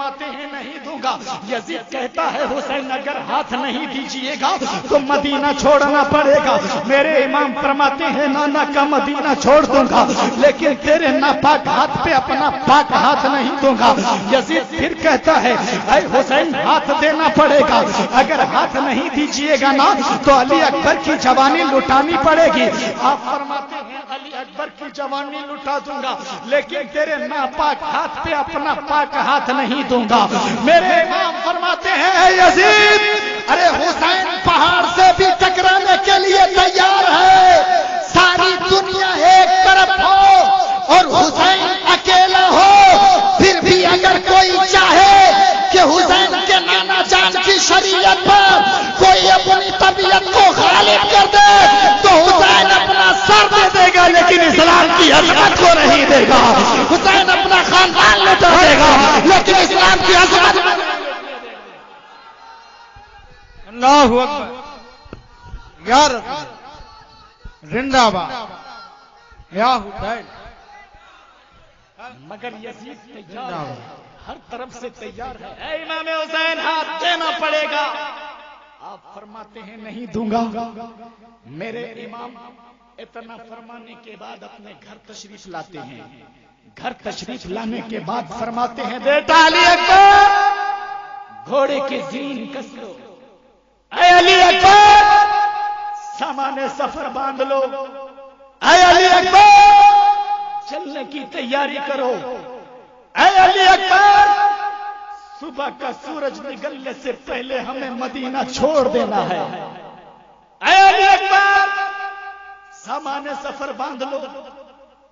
فرماتے ہیں نہیں دوں گا. یزید کہتا ہے حسین اگر ہاتھ نہیں دیجیے گا تو مدینہ چھوڑنا پڑے گا. میرے امام فرماتے ہیں نانا کا مدینہ چھوڑ دوں گا لیکن تیرے ناپاک ہاتھ پہ اپنا پاک ہاتھ نہیں دوں گا. یزید پھر کہتا ہے اے حسین ہاتھ دینا پڑے گا, اگر ہاتھ نہیں دیجیے گا نا تو علی اکبر کی جوانی لٹانی پڑے گی. آپ فرماتے ہیں علی اکبر کی جوانی لٹا دوں گا لیکن تیرے ناپاک ہاتھ پہ اپنا پاک ہاتھ نہیں دوں گا. میرے امام فرماتے ہیں اے یزید, ارے حسین پہاڑ سے بھی ٹکرانے کے لیے تیار ہے. ساری دنیا ایک طرف ہو اور حسین اکیلا ہو, پھر بھی اگر کوئی چاہے کہ حسین کے نانا جان کی شریعت پر کوئی اپنی طبیعت کو غالب کر دے تو حسین اپنا سر دے دے گا لیکن اسلام کی عظمت کو نہیں دے گا. حسین اپنا خاندان لٹا دے گا لیکن اسلام کی عظمت. اللہ اکبر, یا رسول زندہ باد یا حسین. مگر یزید تیار ہے, ہر طرف سے تیار ہے. اے امام حسین ہاتھ دینا پڑے گا. آپ فرماتے ہیں نہیں دوں گا. میرے امام اتنا فرمانے کے بعد اپنے گھر تشریف لاتے ہیں. گھر تشریف لانے کے بعد فرماتے ہیں بیٹا علی اکبر گھوڑے کی زین کس لو. اے علی اکبر سامان سفر باندھ لو. اے علی اکبر چلنے کی تیاری کرو. اے علی اکبر صبح کا سورج نکلنے سے پہلے ہمیں مدینہ چھوڑ دینا ہے. اے علی اکبر سامان سفر باندھ لو.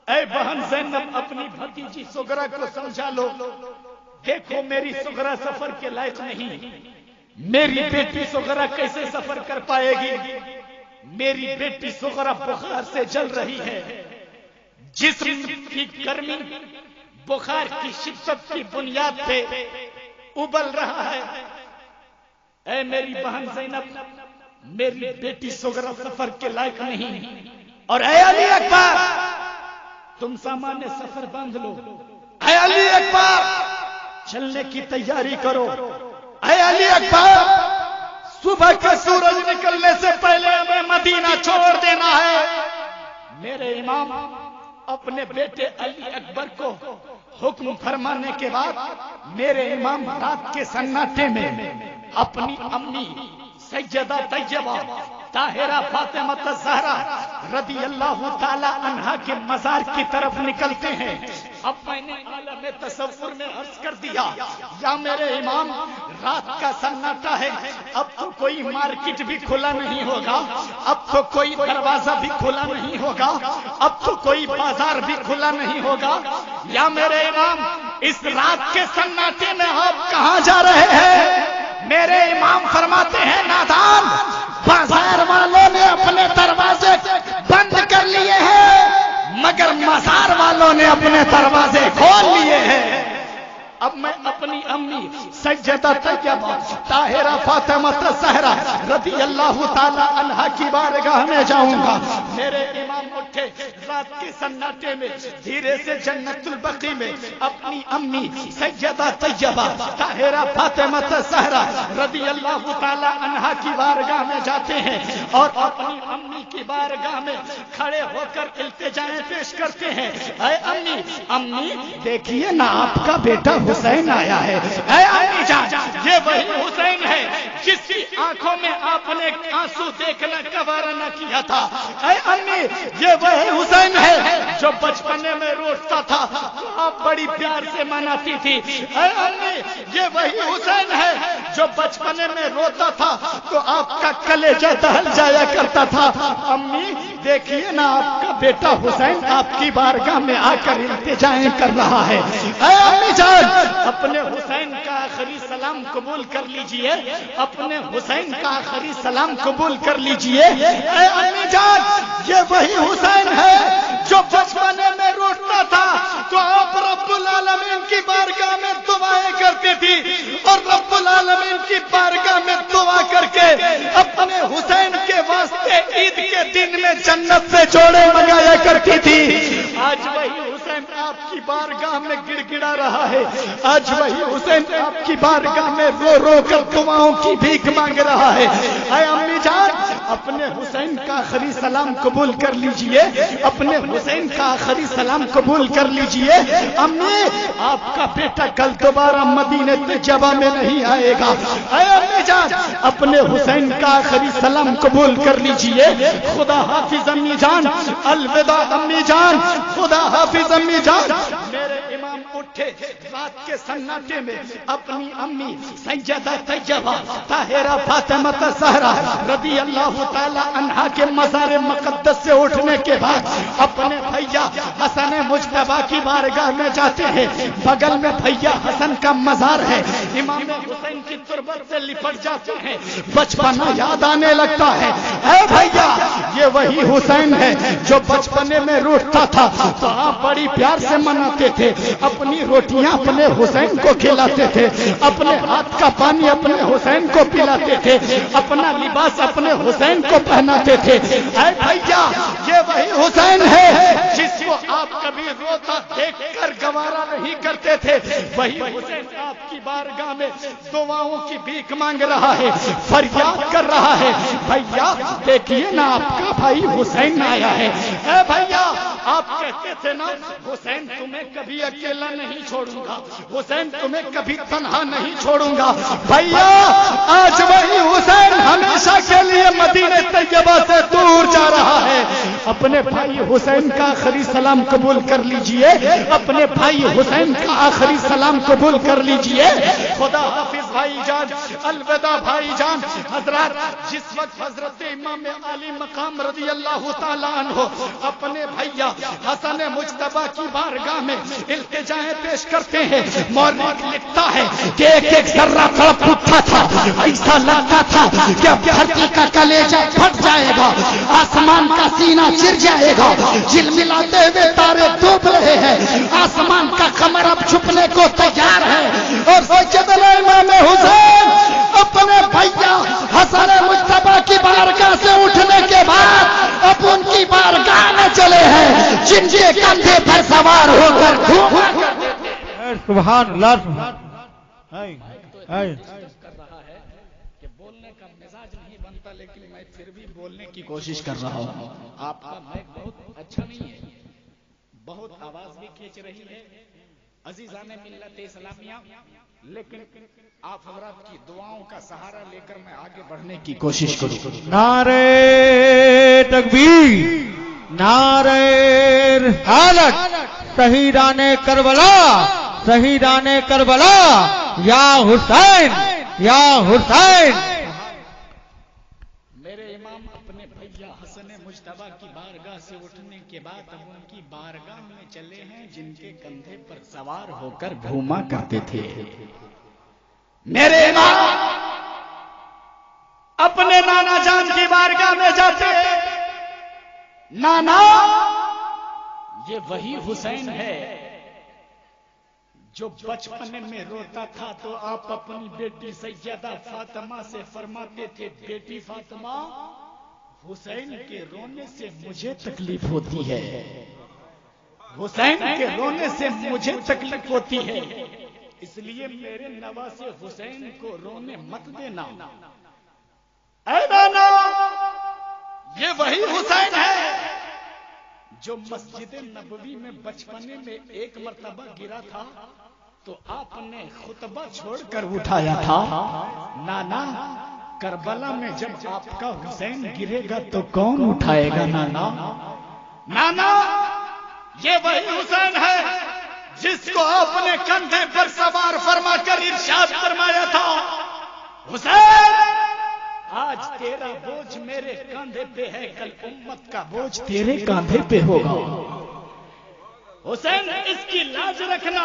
اے بہن زینب اپنی بھتیجی سغرا کو سمجھا لو. دیکھو میری سغرا سفر کے لائق نہیں. میری بیٹی سغرا کیسے سفر کر پائے گی؟ میری بیٹی سغرا بخار سے جل رہی ہے. جسم کی گرمی بخار کی شدت کی بنیاد پہ ابل رہا ہے. اے میری بہن زینب میری بیٹی سغرا سفر کے لائق نہیں. اور اے علی اکبر تم سامان سفر باندھ لو. اے علی اکبر چلنے کی تیاری کرو. اے علی اکبر صبح کا سورج نکلنے سے پہلے ہمیں مدینہ چھوڑ دینا ہے. میرے امام اپنے بیٹے علی اکبر کو حکم فرمانے کے بعد میرے امام رات کے سناٹے میں اپنی امی سیدہ طیبہ طاہرہ فاطمہ الزہرا رضی اللہ تعالی عنہا کے مزار کی طرف نکلتے ہیں. اب میں نے عالم تصور میں عرض کر دیا یا میرے امام رات کا سناٹا ہے, اب تو کوئی مارکیٹ بھی کھلا نہیں ہوگا, اب تو کوئی دروازہ بھی کھلا نہیں ہوگا, اب تو کوئی بازار بھی کھلا نہیں ہوگا. یا میرے امام اس رات کے سناٹے میں آپ کہاں جا رہے ہیں؟ میرے امام فرماتے ہیں نادان بازار والوں نے اپنے دروازے بند کر لیے ہیں مگر مزار والوں نے اپنے دروازے کھول لیے ہیں. اب میں اپنی امی سیدہ طیبہ طاہرہ فاطمہ الزہرا رضی اللہ تعالی عنہا کی بارگاہ میں جاؤں گا. میرے امام اٹھے رات کے سناٹے میں دھیرے سے جنت البقیع میں اپنی امی سیدہ طیبہ طاہرہ فاطمہ الزہرا رضی اللہ تعالی عنہا کی بارگاہ میں جاتے ہیں اور اپنی امی کی بارگاہ میں کھڑے ہو کر التجائیں پیش کرتے ہیں. اے امی امی دیکھیے نا آپ کا بیٹا حسین آیا ہے. اے امی جان یہ وہی حسین ہے جس کی آنکھوں میں آپ نے آنسو دیکھنا گوارا نہ کیا تھا. اے امی یہ وہی حسین ہے جو بچپنے میں روتا تھا آپ بڑی پیار سے مناتی تھی. اے امی یہ وہی حسین ہے جو بچپنے میں روتا تھا تو آپ کا کلیجہ دہل جایا کرتا تھا. امی دیکھیے نا آپ کا بیٹا حسین آپ کی بارگاہ میں آ کر التجائیں کر رہا ہے. اے امی جان اپنے حسین کا آخری سلام قبول کر لیجئے, اپنے حسین کا آخری سلام قبول کر لیجئے. اے امی جان یہ وہی حسین ہے جو بچپنے میں روتا تھا تو آپ رب العالمین کی بارگاہ میں دعائیں کرتی تھی اور رب العالمین کی بارگاہ میں دعا کر کے اپنے حسین کے واسطے عید کے دن میں جنت سے جوڑے منگایا کرتی تھی. آج وہی حسین آپ کی بارگاہ میں گڑ گڑا رہا ہے، آج وہی حسین آپ کی بارگاہ میں رو رو کر دعاؤں کی بھیک مانگ رہا ہے۔ اے امی جان، اپنے حسین کا آخری سلام قبول کر لیجئے، اپنے حسین کا آخری سلام قبول کر لیجئے۔ امی، آپ کا بیٹا کل دوبارہ مدینہ طیبہ میں نہیں آئے گا۔ اے امی جان، اپنے حسین کا آخری سلام قبول کر لیجئے۔ خدا حافظ امی جان، الوداع امی جان، خدا حافظ امی جان۔ میرے امام اٹھے رات کے سناٹے میں، اپنی امی سیدہ طیبہ طاہرہ فاطمہ الزہرا رضی اللہ تعالی عنہا کے مزار مقدس سے اٹھنے کے بعد اپنے بھیا حسن مجتبیٰ کی بارگاہ میں جاتے ہیں۔ بغل میں بھیا حسن کا مزار ہے، امام حسین کی تربت سے لپٹ جاتے ہیں، بچپنا یاد آنے لگتا ہے۔ اے بھیا، یہ وہی حسین ہے جو بچپنے میں روٹتا تھا تو آپ بڑی پیار سے مناتے تھے، اپنی روٹیاں اپنے حسین کو کھلاتے تھے، اپنے ہاتھ کا پانی اپنے حسین کو پلاتے تھے، اپنا لباس اپنے حسین کو پہناتے تھے۔ اے بھیا، یہ وہی حسین ہے جس کو آپ کبھی روتا دیکھ کر گوارا نہیں کرتے تھے، وہی حسین آپ کی بارگاہ میں دعاؤں کی بھیک مانگ رہا ہے، فریاد کر رہا ہے، بھیا دیکھیے نا آپ کا بھائی حسین آیا ہے۔ اے بھیا، آپ کہتے تھے نا، حسین تمہیں کبھی اکیلا نہیں چھوڑوں گا، حسین تمہیں کبھی تنہا نہیں چھوڑوں گا۔ بھیا، آج وہی حسین ہمیشہ کے لیے مدینہ طیبہ سے دور جا رہا ہے۔ اپنے بھائی حسین کا آخری سلام قبول کر لیجئے، اپنے بھائی حسین کا آخری سلام قبول کر لیجئے۔ خدا حافظ بھائی جان، الوداع بھائی جان۔ حضرات، جس وقت حضرت امام علی مقام رضی اللہ تعالیٰ عنہ اپنے بھیا حسن مجتبیٰ کی بارگاہ میں التجائیں پیش کرتے ہیں، مورخ لکھتا ہے کہ ایک ایک ذرہ تڑپ اٹھا تھا، ایسا لگتا تھا کہ اب دھرتی کا کلیجہ پھٹ جائے گا، آسمان کا سینہ چر جائے گا، جھلملاتے ہوئے تارے ڈوب رہے ہیں، آسمان کا قمر اب چھپنے کو تیار ہے، اور سیدنا امام حسین اپنے بھیا حسن مجتبیٰ کی بارگاہ سے اٹھنے کے بعد اب ان کی بارگاہ میں چلے ہیں، جن کے کندھے پر سوار ہو کر سبحان اللہ، سبحان کر رہا ہے کہ بولنے کا مزاج نہیں بنتا، لیکن میں پھر بھی بولنے کی کوشش کر رہا ہوں۔ آپ کا مائک بہت اچھا نہیں ہے، بہت آواز بھی کھینچ رہی ہے۔ عزیزان ملت اسلامیہ، لیکن آپ حضرات کی دعاؤں کا سہارا لے کر میں آگے بڑھنے کی کوشش کروں۔ نعرہ تکبیر، نعرہ رسالت، شہیدان کربلا، شہیدان کربلا، یا حسین، یا حسین۔ میرے امام اپنے بھیا حسن مجتبیٰ کی بارگاہ سے اٹھنے کے بعد اب ان کی بارگاہ میں چلے ہیں، جن کے کندھے پر سوار ہو کر گھوما کرتے تھے۔ میرے امام اپنے نانا جان کی بارگاہ میں جاتے، نانا، یہ وہی حسین ہے جو بچپن میں روتا تھا تو آپ اپنی بیٹی سیدہ فاطمہ سے فرماتے تھے، بیٹی فاطمہ، حسین کے رونے سے مجھے تکلیف ہوتی ہے، حسین کے رونے سے مجھے تکلیف ہوتی ہے، اس لیے میرے نواسے حسین کو رونے مت دینا۔ اے نانا، یہ وہی حسین ہے جو مسجد نبوی میں بچپنے میں ایک مرتبہ گرا تھا تو آپ نے خطبہ چھوڑ کر اٹھایا تھا۔ نانا، کربلا میں جب آپ کا حسین گرے گا تو کون اٹھائے گا نانا؟ نانا، یہ وہی حسین ہے جس کو آپ نے کندھے پر سوار فرما کر ارشاد فرمایا تھا، حسین، آج تیرا بوجھ میرے کاندھے پہ ہے، کل امت کا بوجھ تیرے کاندھے پہ ہوگا۔ حسین، اس کی لاج رکھنا،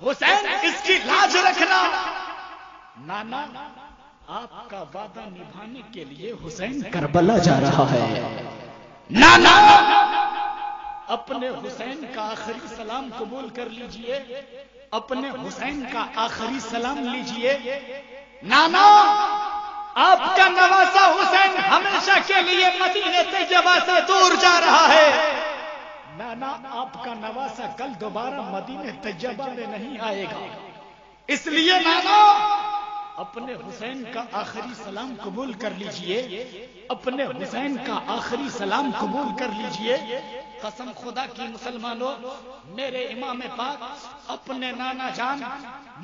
حسین، اس کی لاج رکھنا۔ نانا، آپ کا وعدہ نبھانے کے لیے حسین کربلا جا رہا ہے۔ نانا، اپنے حسین کا آخری سلام قبول کر لیجئے، اپنے حسین کا آخری سلام لیجئے۔ نانا، آپ کا نواسا حسین ہمیشہ کے لیے مدینہ طیبہ سے دور جا رہا ہے۔ نانا آپ کا نواسا کل دوبارہ مدینہ طیبہ میں نہیں آئے گا، اس لیے نانا اپنے حسین کا آخری سلام قبول کر لیجئے، اپنے حسین کا آخری سلام قبول کر لیجئے۔ قسم خدا کی مسلمانوں، میرے امام پاک اپنے نانا جان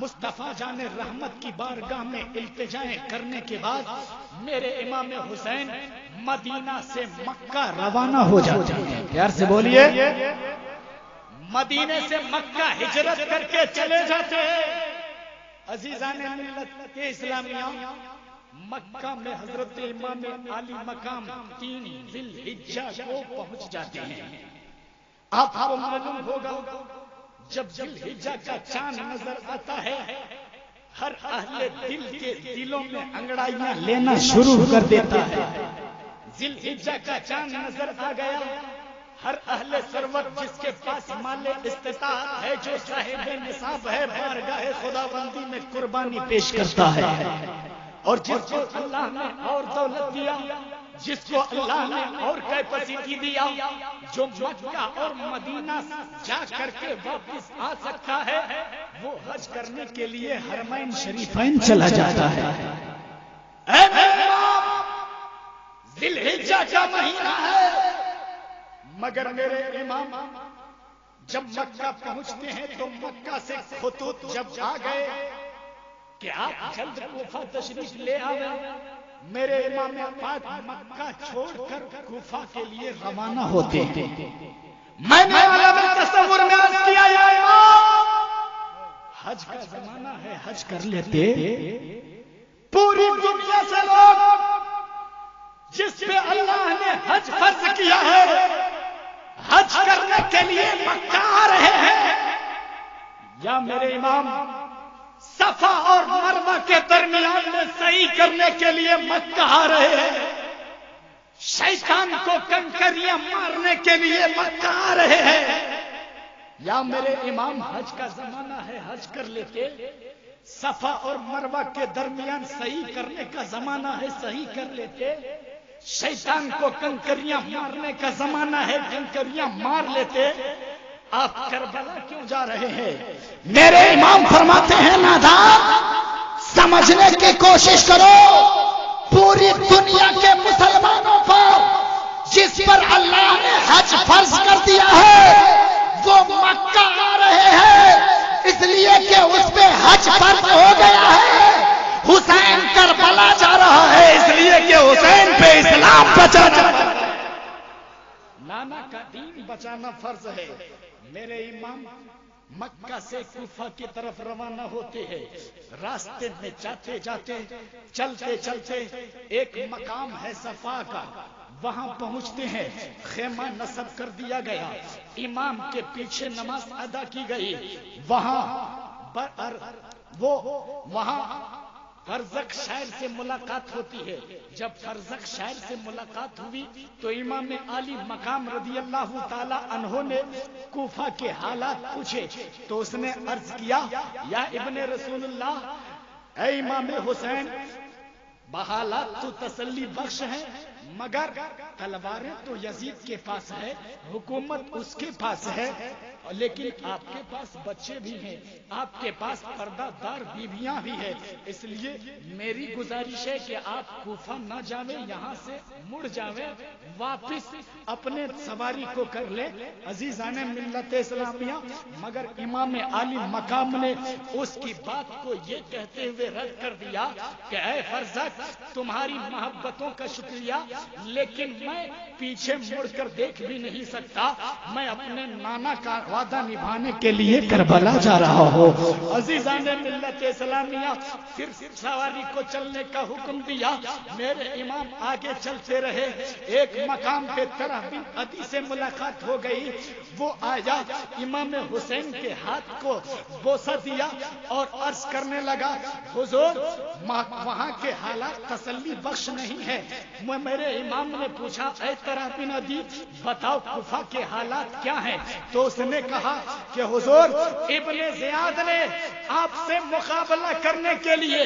مصطفیٰ جان رحمت کی بارگاہ میں التجائیں کرنے کے بعد میرے امام حسین مدینہ سے مکہ روانہ ہو جاتے ہیں۔ پیار سے بولیے، مدینے سے مکہ ہجرت کر کے چلے جاتے ہیں۔ عزیزان ملت اسلامیہ، مکہ میں حضرت امام علی مقام 3 ذی الحجہ کو پہنچ جاتے ہیں۔ آپ کو معلوم ہوگا جب ذی الحجہ کا چاند نظر آتا ہے، ہر اہل دل کے دلوں میں انگڑائیاں لینا شروع کر دیتا ہے۔ ذی الحجہ کا چاند نظر آ گیا، ہر اہل ثروت جس کے پاس مال استطاعت ہے، جو صاحب نصاب ہے، بارگاہ خداوندی میں قربانی پیش کرتا ہے۔ اور جس کو اللہ نے اور دولت دیا، جس کو اللہ نے اور کیپیسٹی دیا، جو مکہ اور مدینہ جا کر کے واپس آ سکتا ہے، وہ حج کرنے کے لیے حرمین شریفین چلا جاتا ہے۔ اے ذی الحجہ کا مہینہ ہے، مگر میرے امام جب مکہ پہنچتے ہیں تو مکہ سے خطوط جب آ گئے کہ آپ جلد کوفہ تشریف لے آئے، میرے امام پاک مکہ چھوڑ کر کوفہ کے لیے روانہ ہوتے ہیں۔ میں نے عالم تصور میں عرض کیا، یا امام حج کا زمانہ ہے، حج کر لیتے۔ پوری دنیا سے لوگ جس پہ اللہ نے حج فرض کیا ہے، حج کرنے کے لیے مکہ آ رہے ہیں، یا میرے امام صفا اور مروہ کے درمیان میں صحیح کرنے کے لیے مکہ آ رہے ہیں، شیطان کو کنکریاں مارنے کے لیے مکہ آ رہے ہیں، یا میرے امام حج کا زمانہ ہے، حج کر لیتے۔ صفا اور مروہ کے درمیان صحیح کرنے کا زمانہ ہے، صحیح کر لیتے۔ شیطان کو کنکریاں مارنے کا زمانہ ہے، کنکریاں مار لیتے۔ آپ کربلا کیوں جا رہے ہیں؟ میرے امام فرماتے ہیں، نادان سمجھنے کی کوشش کرو، پوری دنیا کے مسلمانوں پر جس پر اللہ نے حج فرض کر دیا ہے وہ مکہ آ رہے ہیں، اس لیے کہ اس پہ حج فرض ہو گیا ہے۔ حسین کربلا جا رہا ہے، اس لیے کہ حسین پہ اسلام بچانا، نانا کا دین بچانا فرض ہے۔ میرے امام مکہ سے کوفہ کی طرف روانہ ہوتے ہیں، راستے میں جاتے جاتے چلتے چلتے ایک مقام ہے صفا کا، وہاں پہنچتے ہیں، خیمہ نصب کر دیا گیا، امام کے پیچھے نماز ادا کی گئی، وہاں فرزق شاعر سے ملاقات ہوتی ہے۔ جب فرزق شاعر سے ملاقات ہوئی تو امام علی مقام رضی اللہ تعالی عنہ نے کوفہ کے حالات پوچھے تو اس نے عرض کیا، یا ابن رسول اللہ، اے امام حسین، بحالات تو تسلی بخش ہیں، مگر تلواریں تو یزید کے پاس ہے، حکومت اس کے پاس ہے، لیکن آپ کے پاس بچے بھی ہیں، آپ کے پاس پردہ دار بیویاں بھی ہیں، اس لیے میری گزارش ہے کہ آپ کوفہ نہ جاویں، یہاں سے مڑ جاویں، واپس اپنے سواری کو کر لیں۔ عزیزان ملت اسلامیہ، مگر امام علی مقام نے اس کی بات کو یہ کہتے ہوئے رد کر دیا کہ اے فرزق، تمہاری محبتوں کا شکریہ، لیکن میں پیچھے مڑ کر دیکھ بھی نہیں سکتا، میں اپنے نانا کا وعدہ نبھانے کے لیے کربلا جا رہا ہوں۔ عزیزان ملت اسلامیہ، پھر سواری کو چلنے کا حکم دیا، میرے امام آگے چلتے رہے، ایک مقام پہ طرح بن عدی سے ملاقات ہو گئی، وہ آیا، امام حسین کے ہاتھ کو بوسہ دیا اور عرض کرنے لگا، حضور وہاں کے حالات تسلی بخش نہیں ہے، میرے میرے امام نے پوچھا اے طرح بن عدی بتاؤ کوفہ کے حالات کیا ہیں؟ تو اس نے کہا کہ حضور ابن زیاد نے آپ سے مقابلہ کرنے کے لیے،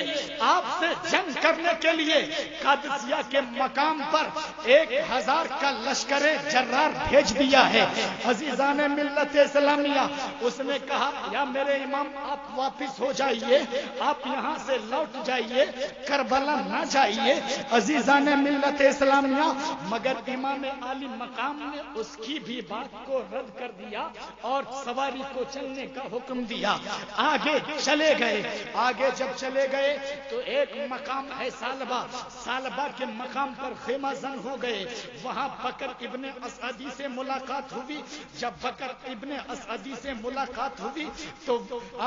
آپ سے جنگ کرنے کے لیے قادسیہ کے مقام پر 1000 کا لشکر جرار بھیج دیا ہے۔ عزیزان ملت اسلامیہ، اس نے کہا یا میرے امام آپ واپس ہو جائیے، آپ یہاں سے لوٹ جائیے، کربلا نہ جائیے۔ عزیزان ملت اسلامیہ، مگر امام عالی مقام نے اس کی بھی بات کو رد کر دیا اور سواری کو چلنے کا حکم دیا۔ آگے چلے گئے، آگے جب چلے گئے تو ایک مقام ہے سالبہ، سالبہ کے مقام پر خیمہ زن ہو گئے۔ وہاں بکر ابن اسعدی سے ملاقات ہوئی۔ جب بکر ابن اسعدی سے ملاقات ہوئی تو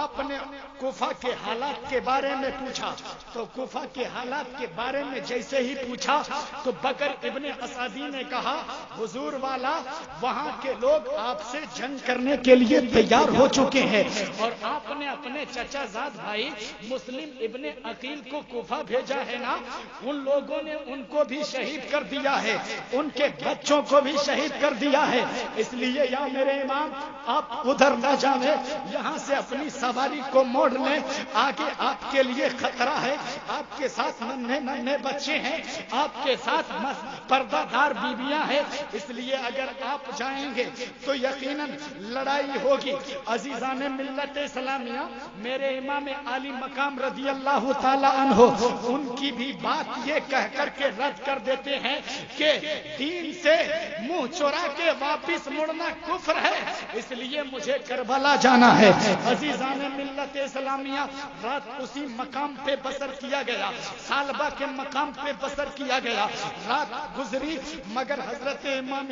آپ نے کوفہ کے حالات کے بارے میں پوچھا، تو کوفہ کے حالات کے بارے میں جیسے ہی پوچھا تو بکر ابن اسعدی نے کہا حضور والا وہاں کے لوگ آپ سے جنگ کرنے کے لیے تیار ہو چکے ہیں، اور آپ نے اپنے چچا زاد بھائی مسلم ابن عقیل کو کوفہ بھیجا ہے نا، ان لوگوں نے ان کو بھی شہید کر دیا ہے، ان کے بچوں کو بھی شہید کر دیا ہے۔ اس لیے یا میرے امام آپ ادھر نہ جائیں، یہاں سے اپنی سواری کو موڑ لیں، آگے آپ کے لیے خطرہ ہے، آپ کے ساتھ ننھے ننھے بچے ہیں، آپ کے ساتھ پردہ دار بیویاں ہیں، اس لیے اگر آپ جائیں گے تو یقیناً لڑائی ہوگی۔ عزیزان ملت اسلامیہ، میرے امام عالی مقام رضی اللہ تعالی عنہ ان کی بھی بات یہ کہہ کر کے رد کر دیتے ہیں کہ دین سے منہ چورا کے واپس مڑنا کفر ہے، اس لیے مجھے کربلا جانا ہے۔ عزیزان ملت اسلامیہ، رات اسی مقام پہ بسر کیا گیا، سالبہ کے مقام پہ بسر کیا گیا، رات گزری مگر حضرت امام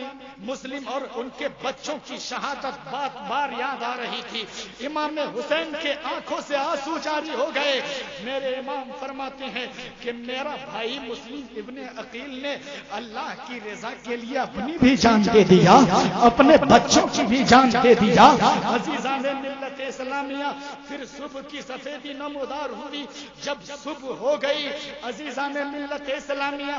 مسلم اور ان کے بچوں کی شہادت بات بار یاد آ رہی تھی۔ امام حسین کے آنکھوں سے آنسو جاری ہو گئے۔ میرے امام فرماتے ہیں کہ میرا بھائی مسلم ابن عقیل نے اللہ کی رضا کے لیے اپنی بھی جان دے دیا، اپنے بچوں کی بھی جان دے دیا۔ عزیزان ملت اسلامیہ، پھر صبح کی سفیدی نمودار ہوئی۔ جب صبح ہو گئی عزیزان ملت اسلامیہ،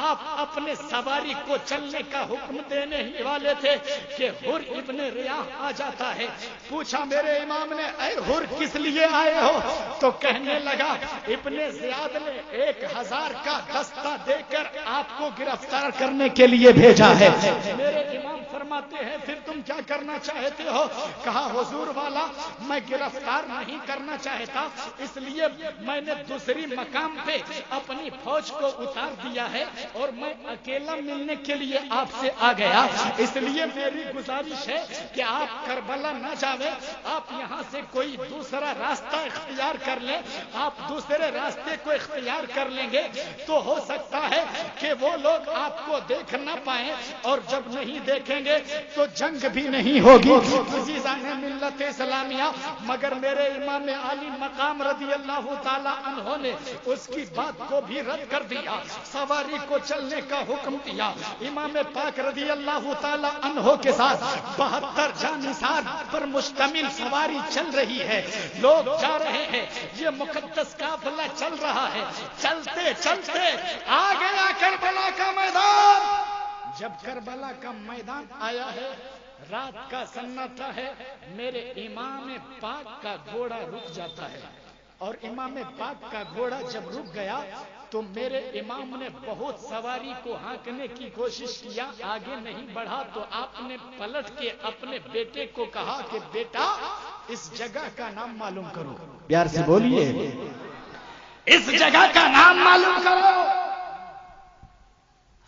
آپ اپنے سواری کو چلنے کا حکم دینے ہی والے تھے کہ حر ابن ریاح آ جاتا ہے۔ پوچھا میرے امام نے اے حر کس لیے آئے ہو؟ تو کہنے لگا ابن زیاد نے 1000 کا دستہ دے کر آپ کو گرفتار کرنے کے لیے بھیجا ہے۔ میرے امام فرماتے ہیں پھر تم کیا کرنا چاہتے ہو؟ کہا حضور والا میں گرفتار نہیں کرنا چاہتا، اس لیے میں نے دوسری مقام پہ اپنی فوج کو اتار دیا ہے اور میں اکیلا ملنے کے لیے آپ سے آ گیا، اس لیے میری گزارش ہے کہ آپ کربلا نہ جاویں، آپ یہاں سے کوئی دوسرا راستہ اختیار کر لیں۔ آپ دوسرے راستے کو اختیار کر لیں گے تو ہو سکتا ہے کہ وہ لوگ آپ کو دیکھ نہ پائیں، اور جب نہیں دیکھیں گے تو جنگ بھی نہیں ہوگی۔ عزیزان ملت اسلامیہ، مگر میرے امام عالی مقام رضی اللہ تعالی عنہ نے اس کی بات کو بھی رد کر دیا، سواری کو چلنے کا حکم دیا۔ امام پاک رضی اللہ تعالی عنہ کے ساتھ 72 جانثار پر مشتمل سواری چل رہی ہے، لوگ جا رہے ہیں، یہ مقدس قافلہ چل رہا ہے۔ چلتے چلتے آ گیا کربلا کا میدان۔ جب کربلا کا میدان آیا ہے، رات کا سناٹا ہے، میرے امام پاک کا گھوڑا رک جاتا ہے، اور امام پاک کا گھوڑا جب رک گیا تو میرے امام نے بہت سواری کو ہانکنے کی کوشش کیا، آگے نہیں بڑھا تو آپ نے پلٹ کے اپنے بیٹے کو کہا کہ بیٹا اس جگہ کا نام معلوم کرو۔ پیار سے بولیے، اس جگہ کا نام معلوم کرو۔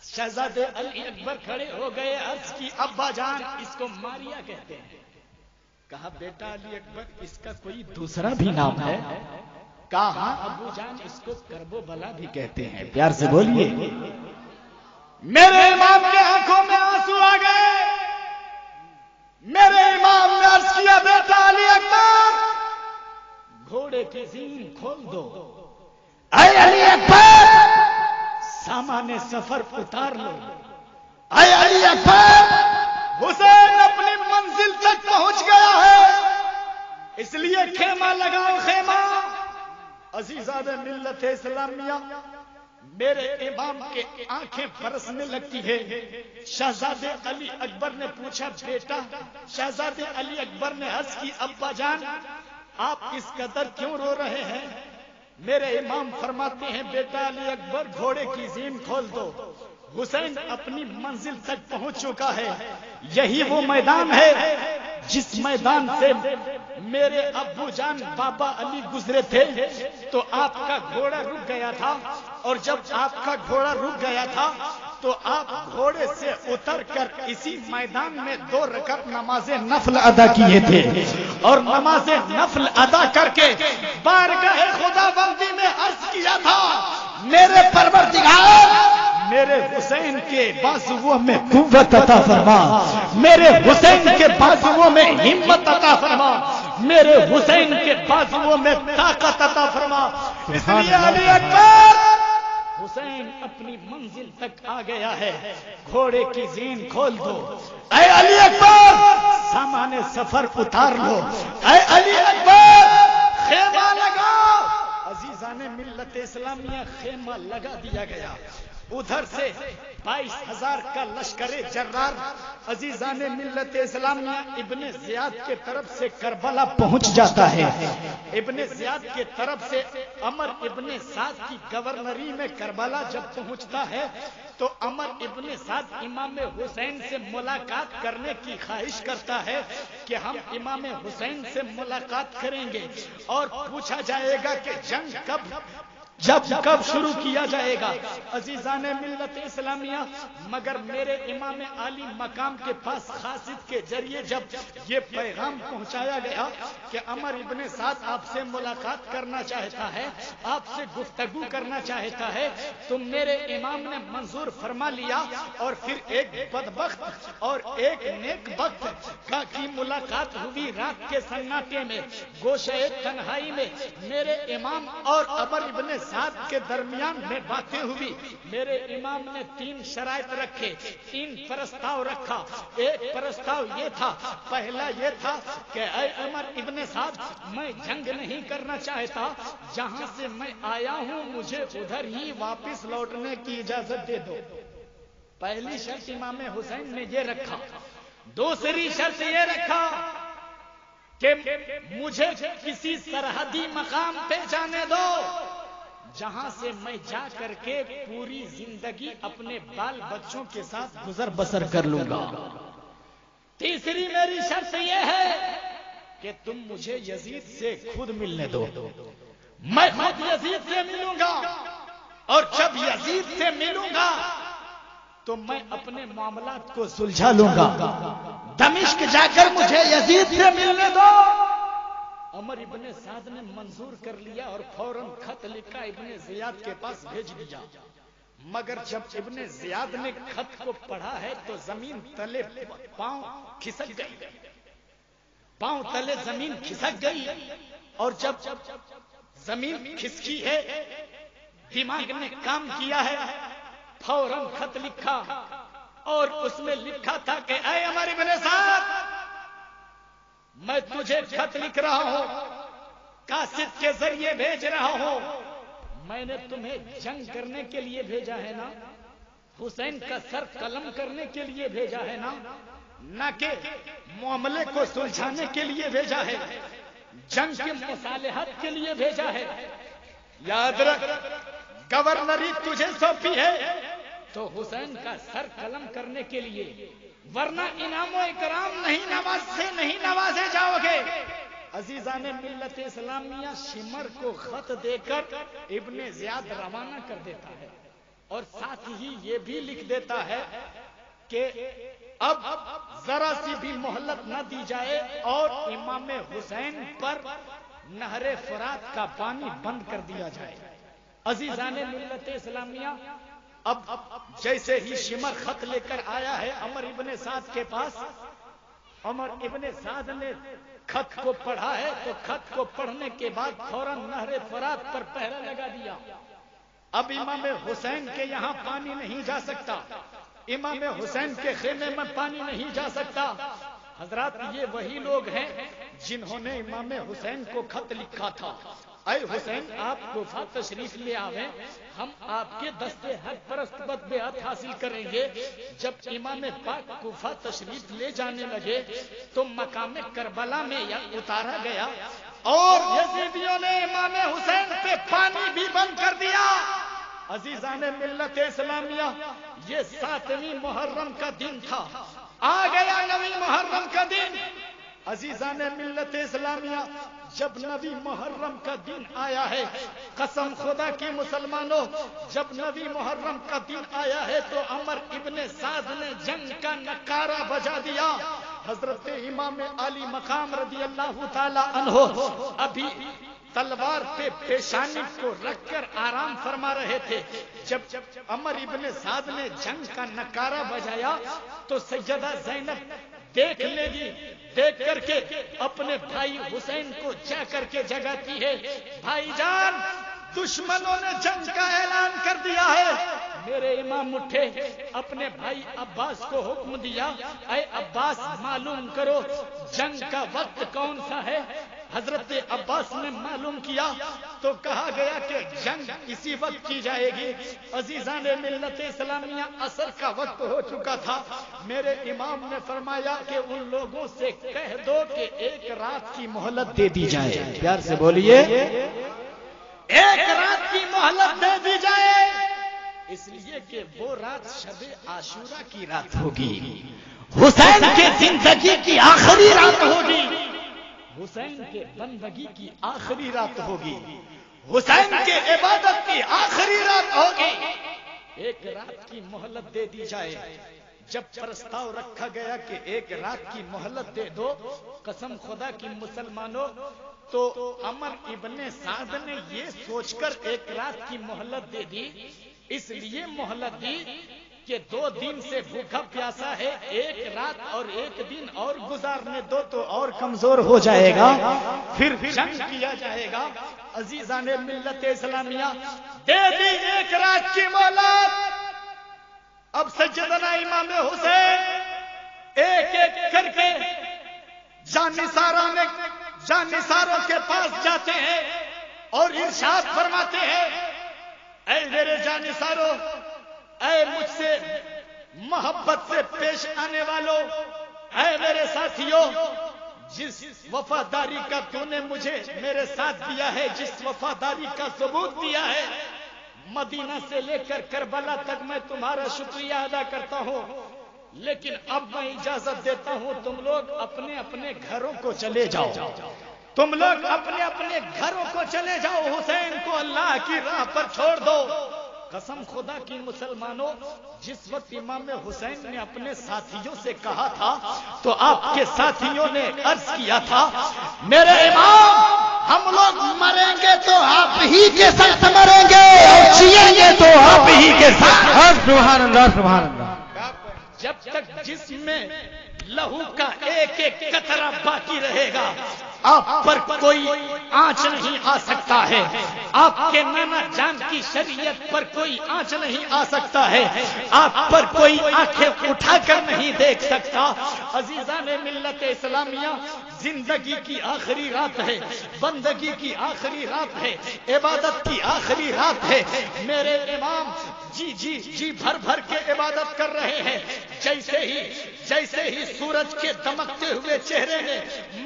شہزادے علی اکبر کھڑے ہو گئے، عرض کی ابا جان اس کو ماریا کہتے ہیں۔ کہا بیٹا علی اکبر اس کا کوئی دوسرا بھی نام ہے؟ کہا ہاں ابو جان اس کو کرب و بلا بھی کہتے ہیں۔ پیار سے بولیے۔ میرے امام کے آنکھوں میں آنسو آ گئے۔ میرے امام نے عرض کیا بیٹا علی اکبر گھوڑے کی زین کھول دو۔ اے علی اکبر سامان سفر اتار لو۔ اے علی اکبر حسین اپنی منزل تک پہنچ گیا ہے، اس لیے خیمہ لگاؤ خیمہ۔ عزیزان ملت اسلامیہ، میرے امام کے آنکھیں برسنے لگتی ہے. شہزادے علی اکبر نے پوچھا بیٹا. شہزادے علی اکبر نے عرض کی ابا جان آپ اس قدر کیوں رو رہے ہیں؟ میرے امام فرماتے ہیں بیٹا علی اکبر گھوڑے کی زین کھول دو. حسین اپنی منزل تک پہنچ چکا ہے. یہی وہ میدان ہے جس میدان سے میرے ابو جان بابا علی گزرے تھے تو آپ کا گھوڑا رک گیا تھا. اور جب آپ کا گھوڑا رک گیا تھا تو آپ گھوڑے سے اتر کر اسی میدان میں 2 رکعت نماز نفل ادا کیے تھے. اور نماز نفل ادا کر کے بارگاہ خدا بندی میں عرض کیا تھا میرے پروردگار میرے حسین کے بازوؤں میں قوت عطا فرما. میرے حسین کے بازوؤں میں ہمت عطا فرما. میرے حسین کے بازوؤں میں طاقت عطا فرما. اس لیے علی اکبر حسین اپنی منزل تک آ گیا ہے. گھوڑے کی زین کھول دو. اے علی اکبر سامان سفر اتار لو. اے علی اکبر خیمہ لگاؤ. عزیزان ملت اسلامیہ خیمہ لگا دیا گیا. ادھر سے 22,000 کا لشکر جرار عزیزان ملت اسلامیہ ابن زیاد کے طرف سے کربلا پہنچ جاتا ہے. ابن زیاد کے طرف سے عمر ابن سعد کی گورنری میں کربلا جب پہنچتا ہے تو عمر ابن سعد امام حسین سے ملاقات کرنے کی خواہش کرتا ہے کہ ہم امام حسین سے ملاقات کریں گے اور پوچھا جائے گا کہ جنگ کب شروع کیا جائے گا. عزیزان ملت اسلامیہ مگر میرے امام عالی مقام کے پاس خاصیت کے ذریعے جب یہ پیغام پہنچایا گیا کہ عمر ابن سعد آپ سے ملاقات کرنا چاہتا ہے, آپ سے گفتگو کرنا چاہتا ہے, تو میرے امام نے منظور فرما لیا. اور پھر ایک بدبخت اور ایک نیک بخت کی ملاقات ہوئی رات کے سناٹے میں, گوشے تنہائی میں. میرے امام اور عمر ابن سعد کے درمیان میں باتیں ہوئی. میرے امام نے 3 شرائط رکھے, 3 پرستاؤ رکھا. ایک پرستاؤ یہ تھا, پہلا یہ تھا کہ اے عمر ابن سعد میں جنگ نہیں کرنا چاہتا, جہاں سے میں آیا ہوں مجھے ادھر ہی واپس لوٹنے کی اجازت دے دو. پہلی شرط امام حسین نے یہ رکھا. دوسری شرط یہ رکھا کہ مجھے کسی سرحدی مقام پہ جانے دو جہاں سے میں جا کر کے پوری زندگی اپنے بال بچوں کے ساتھ گزر بسر کر لوں گا. تیسری میری شرط یہ ہے کہ تم مجھے یزید سے خود ملنے دو. میں خود یزید سے ملوں گا اور جب یزید سے ملوں گا تو میں اپنے معاملات کو سلجھا لوں گا. دمشق جا کر مجھے یزید سے ملنے دو. عمر ابن سعد نے منظور کر لیا اور فوراً خط لکھا ابن زیاد کے پاس بھیج دیا. مگر جب ابن زیاد نے خط کو پڑھا ہے تو زمین تلے پاؤں کھسک گئی. پاؤں تلے زمین کھسک گئی. اور جب زمین کھسکی ہے دماغ نے کام کیا ہے, فوراً خط لکھا اور اس میں لکھا تھا کہ اے عمر ابن سعد میں تجھے خط لکھ رہا ہوں, قاصد کے ذریعے بھیج رہا ہوں. میں نے تمہیں جنگ کرنے کے لیے بھیجا ہے نا, حسین کا سر قلم کرنے کے لیے بھیجا ہے نا, نہ کہ معاملے کو سلجھانے کے لیے بھیجا ہے, جنگ کی مصالحت کے لیے بھیجا ہے. یاد رکھ گورنری تجھے سونپی ہے تو حسین کا سر قلم کرنے کے لیے, ورنہ انعام و اکرام نہیں نوازے جاؤ گے. عزیزان ملت اسلامیہ شمر کو خط دے کر ابن زیاد روانہ کر دیتا ہے اور ساتھ ہی یہ بھی لکھ دیتا ہے کہ اب ذرا سی بھی مہلت نہ دی جائے اور امام حسین پر نہر فرات کا پانی بند کر دیا جائے. عزیزان ملت اسلامیہ اب جیسے ہی شمر خط لے کر آیا ہے عمر ابن سعد کے پاس, عمر ابن سعد نے خط کو پڑھا ہے تو خط کو پڑھنے کے بعد فوراً نہر فرات پر پہرا لگا دیا. اب امام حسین کے یہاں پانی نہیں جا سکتا, امام حسین کے خیمے میں پانی نہیں جا سکتا. حضرات یہ وہی لوگ ہیں جنہوں نے امام حسین کو خط لکھا تھا اے حسین آپ کوفہ تشریف لے آویں، ہم آپ کے دستے حق پرست بیعت حاصل کریں گے۔ جب امام پاک کوفہ تشریف لے جانے لگے تو مقام کربلا میں اتارا گیا اور یزیدیوں نے امام حسین پہ پانی بھی بند کر دیا۔ عزیزان ملت اسلامیہ، یہ 7ویں محرم کا دن تھا، آ گیا 9ویں محرم کا دن۔ عزیزان ملت اسلامیہ، جب 9ویں محرم کا دن آیا ہے، قسم خدا کی مسلمانوں، جب 9ویں محرم کا دن آیا ہے تو عمر ابن سعد نے جنگ کا نکارہ بجا دیا۔ حضرت امام علی مقام رضی اللہ تعالی عنہ ابھی تلوار پہ پیشانی کو رکھ کر آرام فرما رہے تھے۔ جب عمر ابن سعد نے جنگ کا نکارہ بجایا تو سیدہ زینب دیکھ لے گی، دیکھ کر کے اپنے بھائی حسین کو جا کر کے جگاتی ہے، بھائی جان دشمنوں نے جنگ کا اعلان کر دیا ہے۔ میرے امام اٹھے، اپنے بھائی عباس کو حکم دیا، اے عباس معلوم کرو جنگ کا وقت کون سا ہے۔ حضرت عباس نے معلوم کیا تو کہا گیا کہ جنگ اسی وقت کی جائے گی۔ عزیزان ملت اسلامیہ، عصر کا وقت ہو چکا تھا۔ میرے امام نے فرمایا کہ ان لوگوں سے کہہ دو کہ ایک رات کی مہلت دے دی جائے۔ پیار سے بولیے، ایک رات کی مہلت دے دی جائے، اس لیے کہ وہ رات شب عاشورہ کی رات ہوگی، حسین کے زندگی کی آخری رات ہوگی، حسین کے بندگی کی آخری رات ہوگی، حسین کے عبادت کی آخری رات ہوگی، ایک رات کی مہلت دے دی جائے۔ جب پرستاؤ رکھا گیا کہ ایک رات کی مہلت دے دو، قسم خدا کی مسلمانوں، تو عمر ابن سعد نے یہ سوچ کر ایک رات کی مہلت دے دی، اس لیے مہلت دی کہ 2 دن سے بھوکا پیاسا ہے، ایک رات اور ایک دن اور گزارنے دو تو اور کمزور ہو جائے گا، پھر جنگ کیا جائے گا۔ عزیزان ملت اسلامیہ، دے دی ایک رات کی مہلت۔ اب سیدنا امام حسین ایک ایک کر کے جانثاروں کے پاس جاتے ہیں اور ارشاد فرماتے ہیں، اے میرے جانثاروں، اے مجھ سے محبت سے پیش آنے والوں، اے میرے ساتھیوں، جس وفاداری کا تو نے مجھے میرے ساتھ دیا ہے، جس وفاداری کا ثبوت دیا ہے، مدینہ سے لے کر کربلا تک میں تمہارا شکریہ ادا کرتا ہوں، لیکن اب میں اجازت دیتا ہوں تم لوگ اپنے اپنے گھروں کو چلے جاؤ، تم لوگ اپنے اپنے گھروں کو چلے جاؤ، حسین کو اللہ کی راہ پر چھوڑ دو۔ قسم خدا کی مسلمانوں، جس وقت امام حسین نے اپنے ساتھیوں سے کہا تھا تو آپ کے ساتھیوں نے عرض کیا تھا، میرے امام، ہم لوگ مریں گے تو آپ ہی کے ساتھ مریں گے، جیئیں گے تو آپ ہی کے ساتھ۔ سبحان اللہ، سبحان اللہ۔ جب تک جسم میں لہو کا ایک ایک قطرہ باقی رہے گا، آپ پر کوئی آنچ نہیں آ سکتا ہے، آپ کے نانا جان کی شریعت پر کوئی آنچ نہیں آ سکتا ہے، آپ پر کوئی آنکھیں اٹھا کر نہیں دیکھ سکتا۔ عزیزان ملت اسلامیہ، زندگی کی آخری رات ہے، بندگی کی آخری رات ہے، عبادت کی آخری رات ہے۔ میرے امام جی بھر بھر کے عبادت کر رہے ہیں، جیسے ہی سورج کے دمکتے ہوئے چہرے نے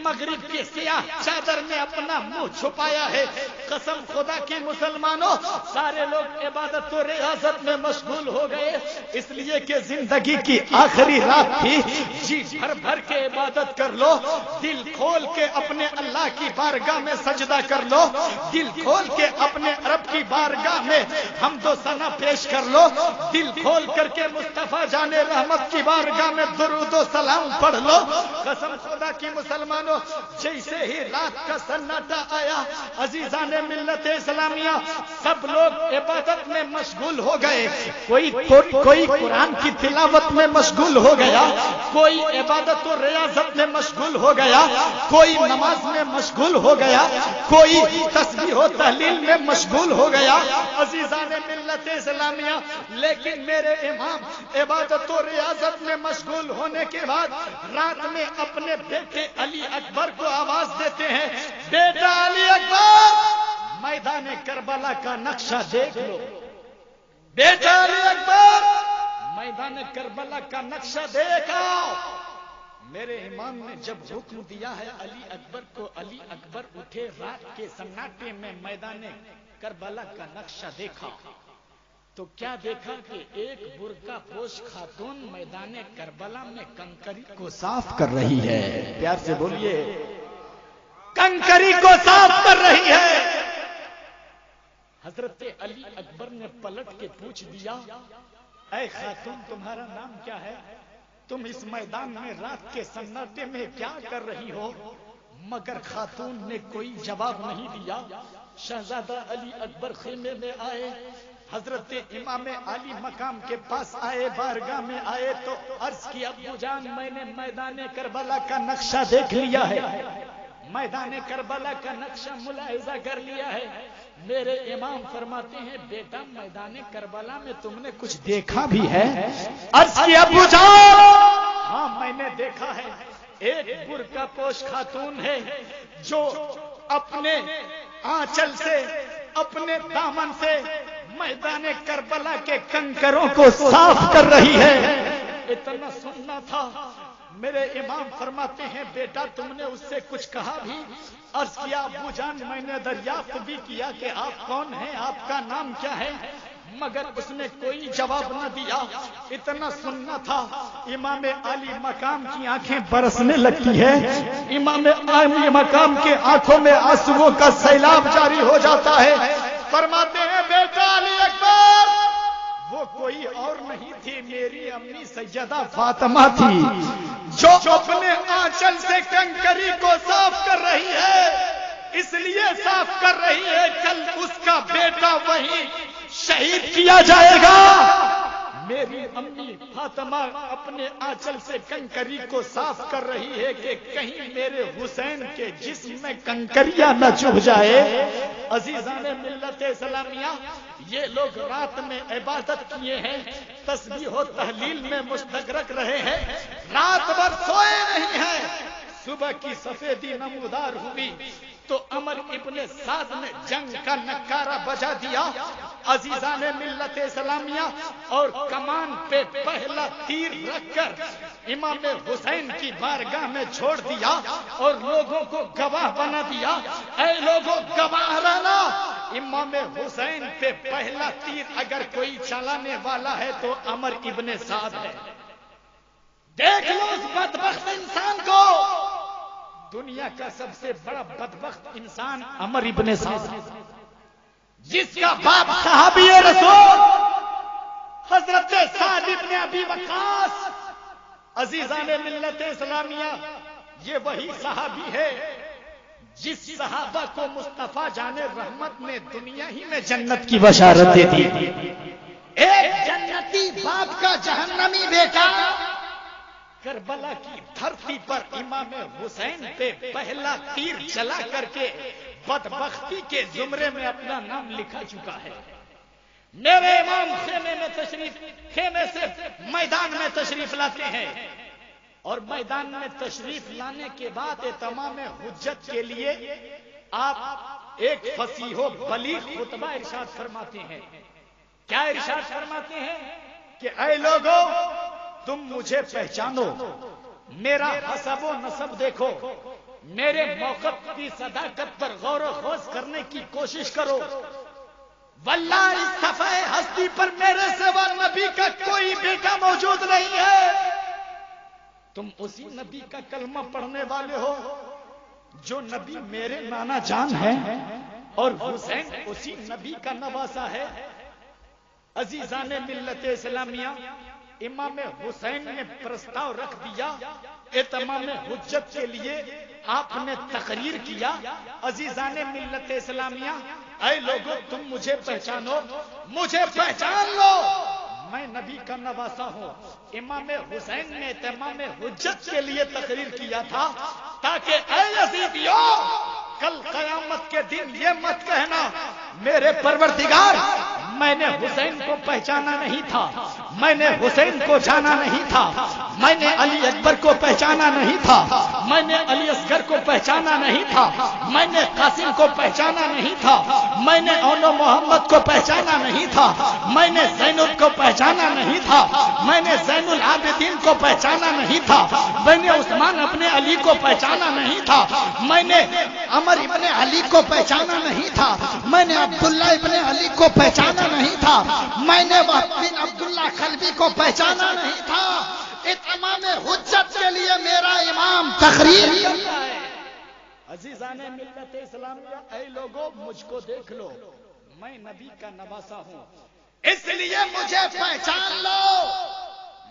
مغرب کے سیاہ چادر میں اپنا منہ چھپایا ہے، قسم خدا کی مسلمانوں، سارے لوگ عبادت و ریاضت میں مشغول ہو گئے، اس لیے کہ زندگی کی آخری رات تھی۔ جی بھر بھر کے عبادت کر لو، دل کھول کے اپنے اللہ کی بارگاہ میں سجدہ کر لو، دل کھول کے اپنے رب کی بارگاہ میں حمد و ثنا پیش کر لو، دل کھول کر کے مصطفیٰ جان رحمت کی بارگاہ میں درود و سلام پڑھ لو۔ قسم خدا کی مسلمانوں، جیسے ہی رات کا سناٹا آیا، عزیزان ملت اسلامیہ، سب لوگ عبادت میں مشغول ہو گئے، کوئی قرآن کی تلاوت میں مشغول ہو گیا، کوئی عبادت و ریاضت میں مشغول ہو گیا، کوئی نماز میں مشغول ہو گیا، کوئی تسبیح و تحلیل میں مشغول ہو گیا۔ عزیزان ملت اسلامیہ، لیکن میرے امام عبادت و ریاضت میں مشغول ہونے کے بعد رات میں اپنے بیٹے علی اکبر کو آواز دیتے ہیں، بیٹا علی اکبر، میدان کربلا کا نقشہ دیکھ لو بیٹا علی اکبر، میدان کربلا کا نقشہ دیکھا۔ میرے امام نے جب حکم دیا ہے علی اکبر کو، علی اکبر اٹھے، رات کے سناٹے میں میدان کربلا کا نقشہ دیکھا تو کیا دیکھا کہ ایک برقع پوش خاتون میدان کربلا میں کنکری کو صاف کر رہی ہے۔ پیار سے بولیے، کنکری کو صاف کر رہی ہے۔ حضرت علی اکبر نے پلٹ کے پوچھ دیا، اے خاتون تمہارا نام کیا ہے؟ تم اس میدان میں رات کے سناٹے میں کیا کر رہی ہو؟ مگر خاتون نے کوئی جواب نہیں دیا۔ شہزادہ علی اکبر خیمے میں آئے، حضرت امام علی مقام کے پاس آئے، بارگاہ میں آئے تو عرض کی، ابو جان میں نے میدان کربلا کا نقشہ دیکھ لیا ہے، میدان کربلا کا نقشہ ملاحظہ کر لیا ہے۔ میرے امام فرماتے ہیں، بیٹا میدان کربلا میں تم نے کچھ دیکھا بھی ہے؟ عرض کی، ابو جان ہاں میں نے دیکھا ہے، ایک برقع پوش خاتون ہے جو اپنے آنچل سے، اپنے دامن سے میدان کربلا کے کنکروں کو صاف کر رہی ہے۔ اتنا سننا تھا۔ میرے امام فرماتے ہیں، بیٹا تم نے اس سے کچھ کہا بھی؟ عرض کیا، ابو جان میں نے دریافت بھی کیا کہ آپ کون ہیں، آپ کا نام کیا ہے، مگر اس نے کوئی جواب نہ دیا۔ اتنا سننا تھا۔ امام علی مقام کی آنکھیں برسنے لگتی ہے، امام علی مقام کے آنکھوں میں آنسوؤں کا سیلاب جاری ہو جاتا ہے۔ فرماتے ہیں، بیٹا علی اکبر وہ کوئی اور نہیں تھی، میری امی سیدہ فاطمہ تھی جو اپنے آنچل سے کنکری کو صاف کر رہی ہے۔ اس لیے صاف کر رہی ہے، کل اس کا بیٹا وہیں شہید کیا جائے گا۔ میری امی فاطمہ اپنے آنچل سے کنکری کو صاف کر رہی ہے کہ کہیں میرے حسین کے جسم میں کنکریاں نہ چبھ جائے۔ عزیزان ملت اسلامیہ، یہ لوگ رات میں عبادت کیے ہیں، تسبیح و تحلیل میں مستغرق رہے ہیں، رات بھر سوئے نہیں ہیں۔ صبح کی سفیدی نمودار ہوئی تو عمر ابن سعد نے جنگ کا نکارہ بجا دیا۔ عزیزان ملت اسلامیہ، اور کمان پہ پہلا تیر رکھ کر امام حسین کی بارگاہ میں چھوڑ دیا اور لوگوں کو گواہ بنا دیا۔ اے لوگوں گواہ رہنا، امام حسین پہ پہلا تیر اگر کوئی چلانے والا ہے تو عمر ابن سعد ہے۔ دیکھ لو اس بدبخت انسان کو، دنیا کا سب سے بڑا بدبخت انسان عمر ابن سعد ہے، جس کا باپ صحابی رسول حضرت سعد ابن ابی وقاص۔ عزیزان ملت اسلامیہ، یہ وہی صحابی ہے جس صحابہ کو مصطفیٰ جان رحمت نے دنیا ہی میں جنت کی بشارت دے دی۔ ایک جنتی باپ کا جہنمی بیٹا کربلا کی دھرتی پر امام حسین پہ پہلا تیر چلا کر کے بدبختی کے زمرے میں اپنا نام لکھا چکا ہے۔ میرے امام خیمے سے میدان میں تشریف لاتے ہیں، اور میدان میں تشریف لانے کے بعد تمام حجت کے لیے آپ ایک فصیح و بلیغ خطبہ ارشاد فرماتے ہیں۔ کیا ارشاد فرماتے ہیں کہ اے لوگوں تم مجھے پہچانو، میرا حسب و نسب دیکھو، میرے موقف کی صداقت پر غور و خوض کرنے کی کوشش کرو۔ واللہ اس صفحہ ہستی پر میرے سوا نبی کا کوئی بیٹا موجود نہیں ہے۔ تم اسی نبی کا کلمہ پڑھنے والے ہو جو نبی میرے نانا جان ہے، اور حسین اسی نبی کا نواسا ہے۔ عزیزان ملت اسلامیہ، امام حسین نے پرستاؤ رکھ دیا، اتمام حجت کے لیے آپ نے تقریر کیا۔ عزیزان ملت اسلامیہ، اے لوگوں تم مجھے پہچانو، مجھے پہچان لو، میں نبی کا نواسا ہوں۔ امام حسین نے اتمام حجت کے لیے تقریر کیا تھا تاکہ اے یزیدیوں کل قیامت کے دن یہ مت کہنا میرے پروردگار میں نے حسین کو پہچانا نہیں تھا، میں نے حسین کو جانا نہیں تھا، میں نے علی اکبر کو پہچانا نہیں تھا، میں نے علی اصغر کو پہچانا نہیں تھا، میں نے قاسم کو پہچانا نہیں تھا، میں نے اون محمد کو پہچانا نہیں تھا، میں نے زینب کو پہچانا نہیں تھا، میں نے زین العابدین کو پہچانا نہیں تھا، میں نے عثمان ابن علی کو پہچانا نہیں تھا، میں نے عمر ابن علی کو پہچانا نہیں تھا، میں نے عبداللہ ابن علی کو پہچانا نہیں تھا، میں نے وہب بن عبداللہ کلبی کو پہچانا نہیں تھا۔ اتمام حجت کے لیے میرا امام تقریر کرتا ہے۔ عزیزان ملت اسلامیہ، اے لوگوں مجھ کو دیکھ لو، میں نبی کا نواسا ہوں، اس لیے مجھے پہچان لو۔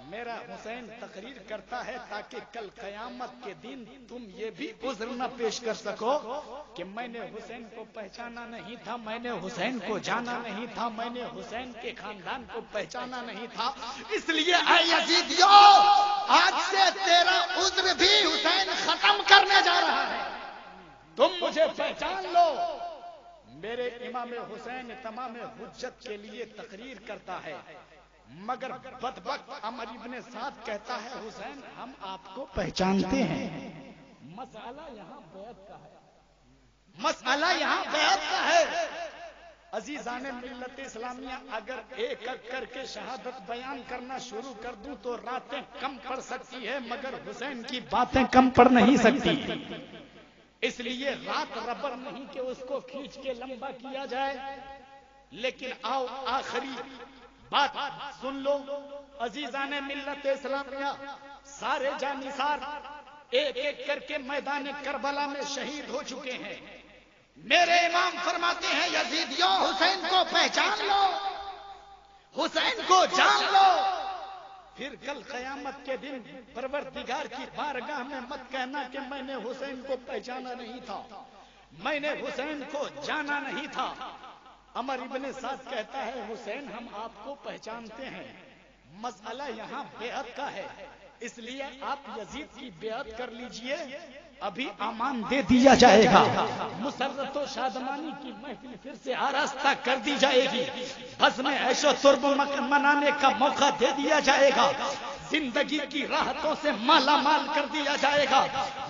میرا حسین تقریر کرتا ہے تاکہ کل قیامت کے دن تم یہ بھی عذر نہ پیش کر سکو کہ میں نے حسین کو پہچانا نہیں تھا، میں نے حسین کو جانا نہیں تھا، میں نے حسین کے خاندان کو پہچانا نہیں تھا۔ اس لیے اے یزیدیو، آج سے تیرا عذر بھی حسین ختم کرنے جا رہا ہے، تم مجھے پہچان لو۔ میرے امام حسین تمام حجت کے لیے تقریر کرتا ہے، مگر بدبخت عمر ابن سعد کہتا ہے حسین ہم آپ کو پہچانتے ہیں۔ مسئلہ یہاں بیعت کا ہے، مسئلہ یہاں بیعت کا ہے۔ عزیزان ملت اسلامیہ، اگر ایک ایک کر کے شہادت بیان کرنا شروع کر دوں تو راتیں کم پڑ سکتی ہے، مگر حسین کی باتیں کم پڑ نہیں سکتی۔ اس لیے رات ربر نہیں کہ اس کو کھینچ کے لمبا کیا جائے، لیکن آؤ آخری بات سن لو۔ عزیزان ملت اسلامیہ، سارے جانثار ایک ایک کر کے میدان کربلا میں شہید ہو چکے ہیں۔ میرے امام فرماتے ہیں یزیدیوں حسین کو پہچان لو، حسین کو جان لو، پھر کل قیامت کے دن پروردگار کی بارگاہ میں مت کہنا کہ میں نے حسین کو پہچانا نہیں تھا، میں نے حسین کو جانا نہیں تھا۔ عمر ابن سعد کہتا ہے حسین ہم آپ کو پہچانتے ہیں، مسئلہ یہاں بیعت کا ہے، اس لیے آپ یزید کی بیعت کر لیجئے، ابھی امان دے دیا جائے گا، مسرت و شادمانی کی محفل پھر سے آراستہ کر دی جائے گی، بس میں عیش و ترب منانے کا موقع دے دیا جائے گا، زندگی کی راحتوں سے مالا مال کر دیا جائے گا،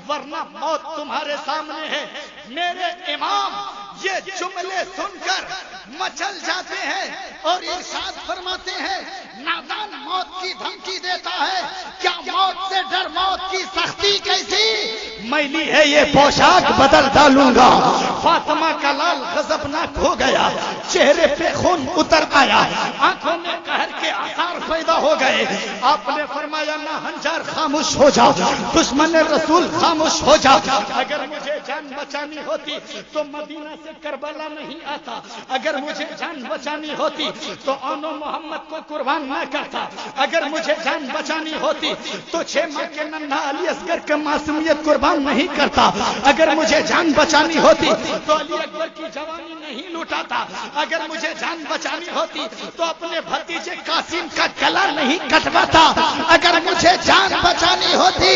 ورنہ موت تمہارے سامنے ہے۔ میرے امام یہ جملے سن کر مچل جاتے ہیں اور ارشاد فرماتے ہیں نادان موت کی دھمکی دیتا ہے، کیا موت سے ڈر، موت کی سختی کیسی، میلی ہے یہ پوشاک بدل ڈالوں گا۔ فاطمہ کا لال غضبناک ہو گیا، چہرے پہ خون اتر آیا، آنکھوں میں قہر کے آثار پیدا ہو گئے۔ آپ نے فرمایا نہ ہنجار خاموش ہو جا، دشمن رسول خاموش ہو جا، اگر مجھے جان بچانی ہوتی تو مدینہ سے کربلا نہیں آتا، اگر مجھے جان بچانی ہوتی تو اون محمد کو قربان نہ کرتا، اگر مجھے جان بچانی ہوتی تو 6 ماہ کے ننھا علی اصغر کا معصومیت قربان نہیں کرتا، اگر مجھے جان بچانی ہوتی تو علی اکبر کی جوانی نہیں لوٹاتا، اگر مجھے جان بچانی ہوتی تو اپنے بھتیجے قاسم کا گلا نہیں کٹواتا، اگر مجھے جان بچانی ہوتی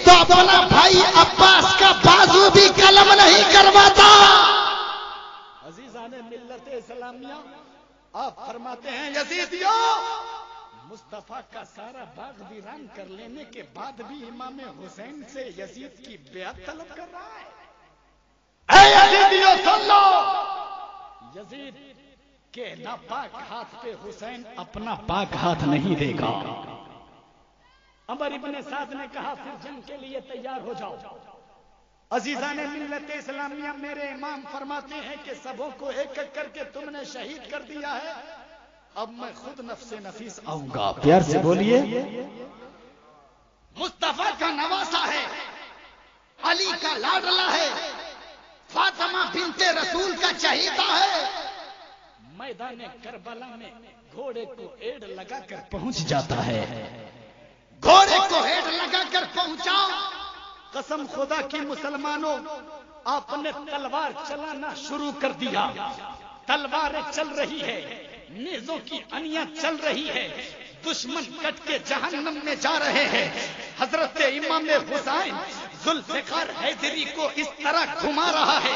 تو اپنا بھائی عباس کا بازو بھی قلم نہیں کرواتا۔ عزیزان ملت اسلامیہ، آپ فرماتے ہیں یزیدیوں مصطفیٰ کا سارا باغ ویران کر لینے کے بعد بھی امام حسین سے یزید کی بیعت طلب کر رہا ہے۔ اے یزیدیوں سن لو، یزید کے ناپاک ہاتھ پہ حسین اپنا پاک ہاتھ نہیں دے گا۔ عمر ابن سعد نے کہا پھر جنگ کے لیے تیار ہو جاؤ۔ عزیزان ملت اسلامیہ، میرے امام فرماتے ہیں کہ سبوں کو ایک ایک کر کے تم نے شہید کر دیا ہے، اب میں خود نفس نفیس آؤں گا۔ پیار سے بولیے، مصطفیٰ کا نواسا ہے، علی کا لاڈلا ہے، فاطمہ بنت رسول کا چہیتا ہے، میدان کربلا میں گھوڑے کو ایڑ لگا کر پہنچ جاتا ہے، گھوڑے کو ایڑ لگا کر پہنچا۔ قسم خدا کی مسلمانوں، آپ نے تلوار چلانا شروع کر دیا، تلواریں چل رہی ہے، نیزوں کی انیاں چل رہی ہے، دشمن کٹ کے جہنم میں جا رہے ہیں۔ حضرت امام حسین ذوالفقار حیدری کو اس طرح گھما رہا ہے،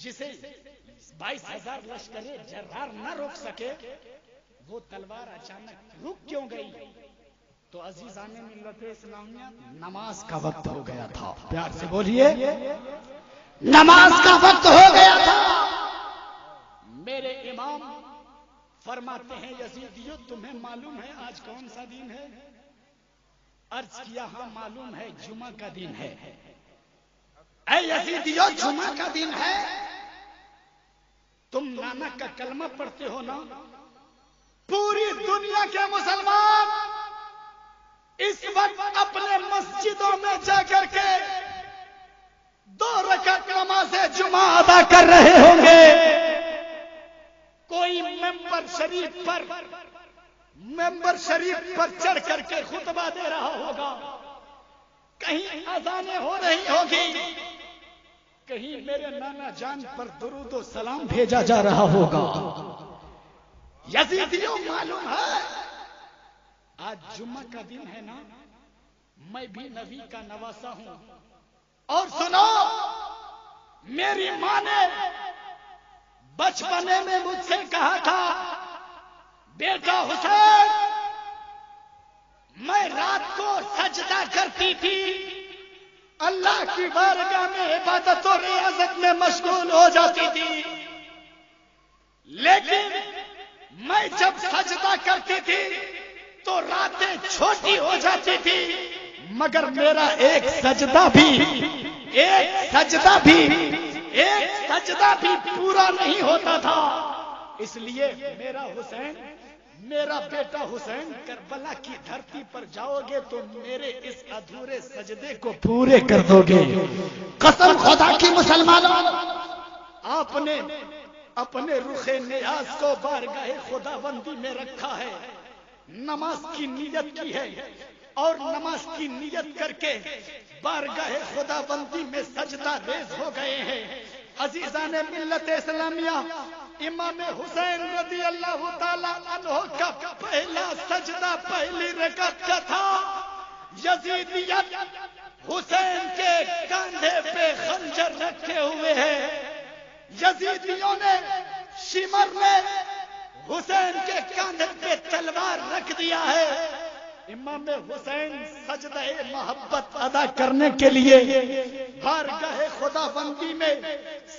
جسے 22,000 لشکر جرار نہ روک سکے، وہ تلوار اچانک رک کیوں گئی؟ تو عزیزان ملت اسلامیہ، نماز کا وقت ہو گیا تھا. پیار سے بولیے، نماز کا وقت ہو گیا تھا. میرے امام فرماتے ہیں یزیدیو تمہیں معلوم ہے آج کون سا دن ہے؟ عرض کیا ہاں معلوم ہے، جمعہ کا دن ہے. اے یزیدیو جمعہ کا دن ہے، تم نانا کا کلمہ پڑھتے ہو نا؟ پوری دنیا کے مسلمان اس وقت اپنے مسجدوں میں جا کر کے 2 رکعت نماز جمعہ ادا کر رہے ہوں گے. کوئی ممبر شریف پر چڑھ کر کے خطبہ دے رہا ہوگا، کہیں اذانیں ہو رہی ہوگی، کہیں میرے نانا جان پر درود و سلام بھیجا جا رہا ہوگا. یزیدیوں معلوم ہے آج جمعہ کا دن ہے نا، میں بھی نبی کا نواسا ہوں. اور سنو، میری ماں نے بچپنے میں مجھ سے کہا تھا، بیٹا حسین، میں رات کو سجدہ کرتی تھی، اللہ کی بارگاہ میں عبادت و ریاضت میں مشغول ہو جاتی تھی، لیکن میں جب سجدہ کرتی تھی تو راتیں چھوٹی ہو جاتی تھی، مگر میرا ایک سجدہ بھی پورا نہیں ہوتا تھا. اس لیے میرا بیٹا حسین، کربلا کی دھرتی پر جاؤ گے تو میرے اس ادھورے سجدے کو پورے کر دو گے. قسم خدا کی مسلمانوں، آپ نے اپنے رخ نیاز کو بارگاہ خداوندی میں رکھا ہے، نماز کی نیت کی ہے، اور نماز کی نیت کر کے بارگاہ خداوندی میں سجدہ ریز ہو گئے ہیں. عزیزان ملت اسلامیہ، امام حسین رضی اللہ تعالی عنہ کا پہلا سجدہ پہلی رکعت کا تھا. یزیدیت حسین کے کاندھے پہ خنجر رکھے ہوئے ہیں. یزیدیوں نے شمر میں حسین کے کاندھے پہ تلوار رکھ دیا ہے. امام حسین سجدہ محبت ادا کرنے کے لیے بارگاہ خداوندی میں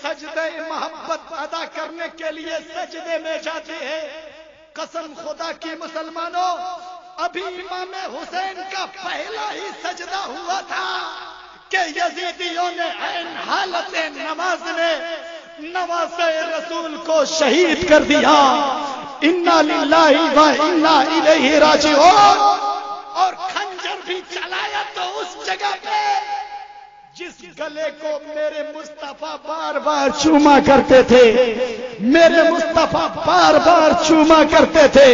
سجدہ محبت ادا کرنے کے لیے سجدے میں جاتے ہیں. قسم خدا کی مسلمانوں، ابھی امام حسین کا پہلا ہی سجدہ ہوا تھا کہ یزیدیوں نے عین حالت نماز میں نواسہ رسول کو شہید کر دیا. انا للہ و انا الیہ راجعون. اور خنجر بھی چلایا تو اس جگہ پہ جس گلے کو میرے مصطفیٰ بار بار چوما کرتے تھے، میرے مصطفیٰ بار بار چوما کرتے تھے،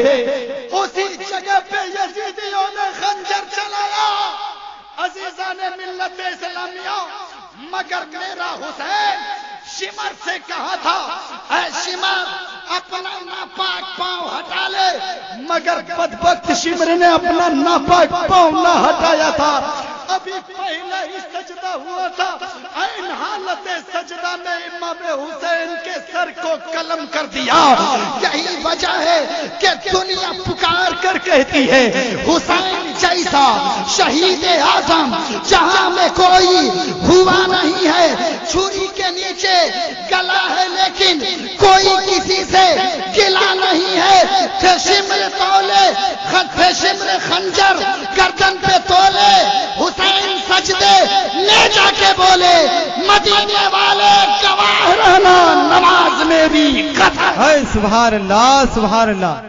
اسی جگہ پہ یزیدیوں نے خنجر چلایا. عزیزان ملت اسلامیہ، مگر میرا حسین شمر سے کہا تھا، اے شمر اپنا ناپاک پاؤں ہٹا لے، مگر بدبخت شمر نے اپنا ناپاک پاؤں نہ ہٹایا تھا. ابھی پہلا ہی سجدہ ہوا تھا، عین حالت سجدہ میں امام حسین کے سر کو قلم کر دیا. یہی وجہ ہے کہ دنیا پکار کر کہتی ہے حسین جیسا شہید اعظم جہاں میں کوئی ہوا نہیں ہے. چھری کے نیچے گلا ہے لیکن کوئی کسی سے گلا نہیں ہے. شمر تولے شمر خنجر گردن پہ تولے، حسین سجدے لے جا کے بولے مدینے والے گواہ رہنا نماز میں بھی قطع ہے. سبحان اللہ، سبحان اللہ.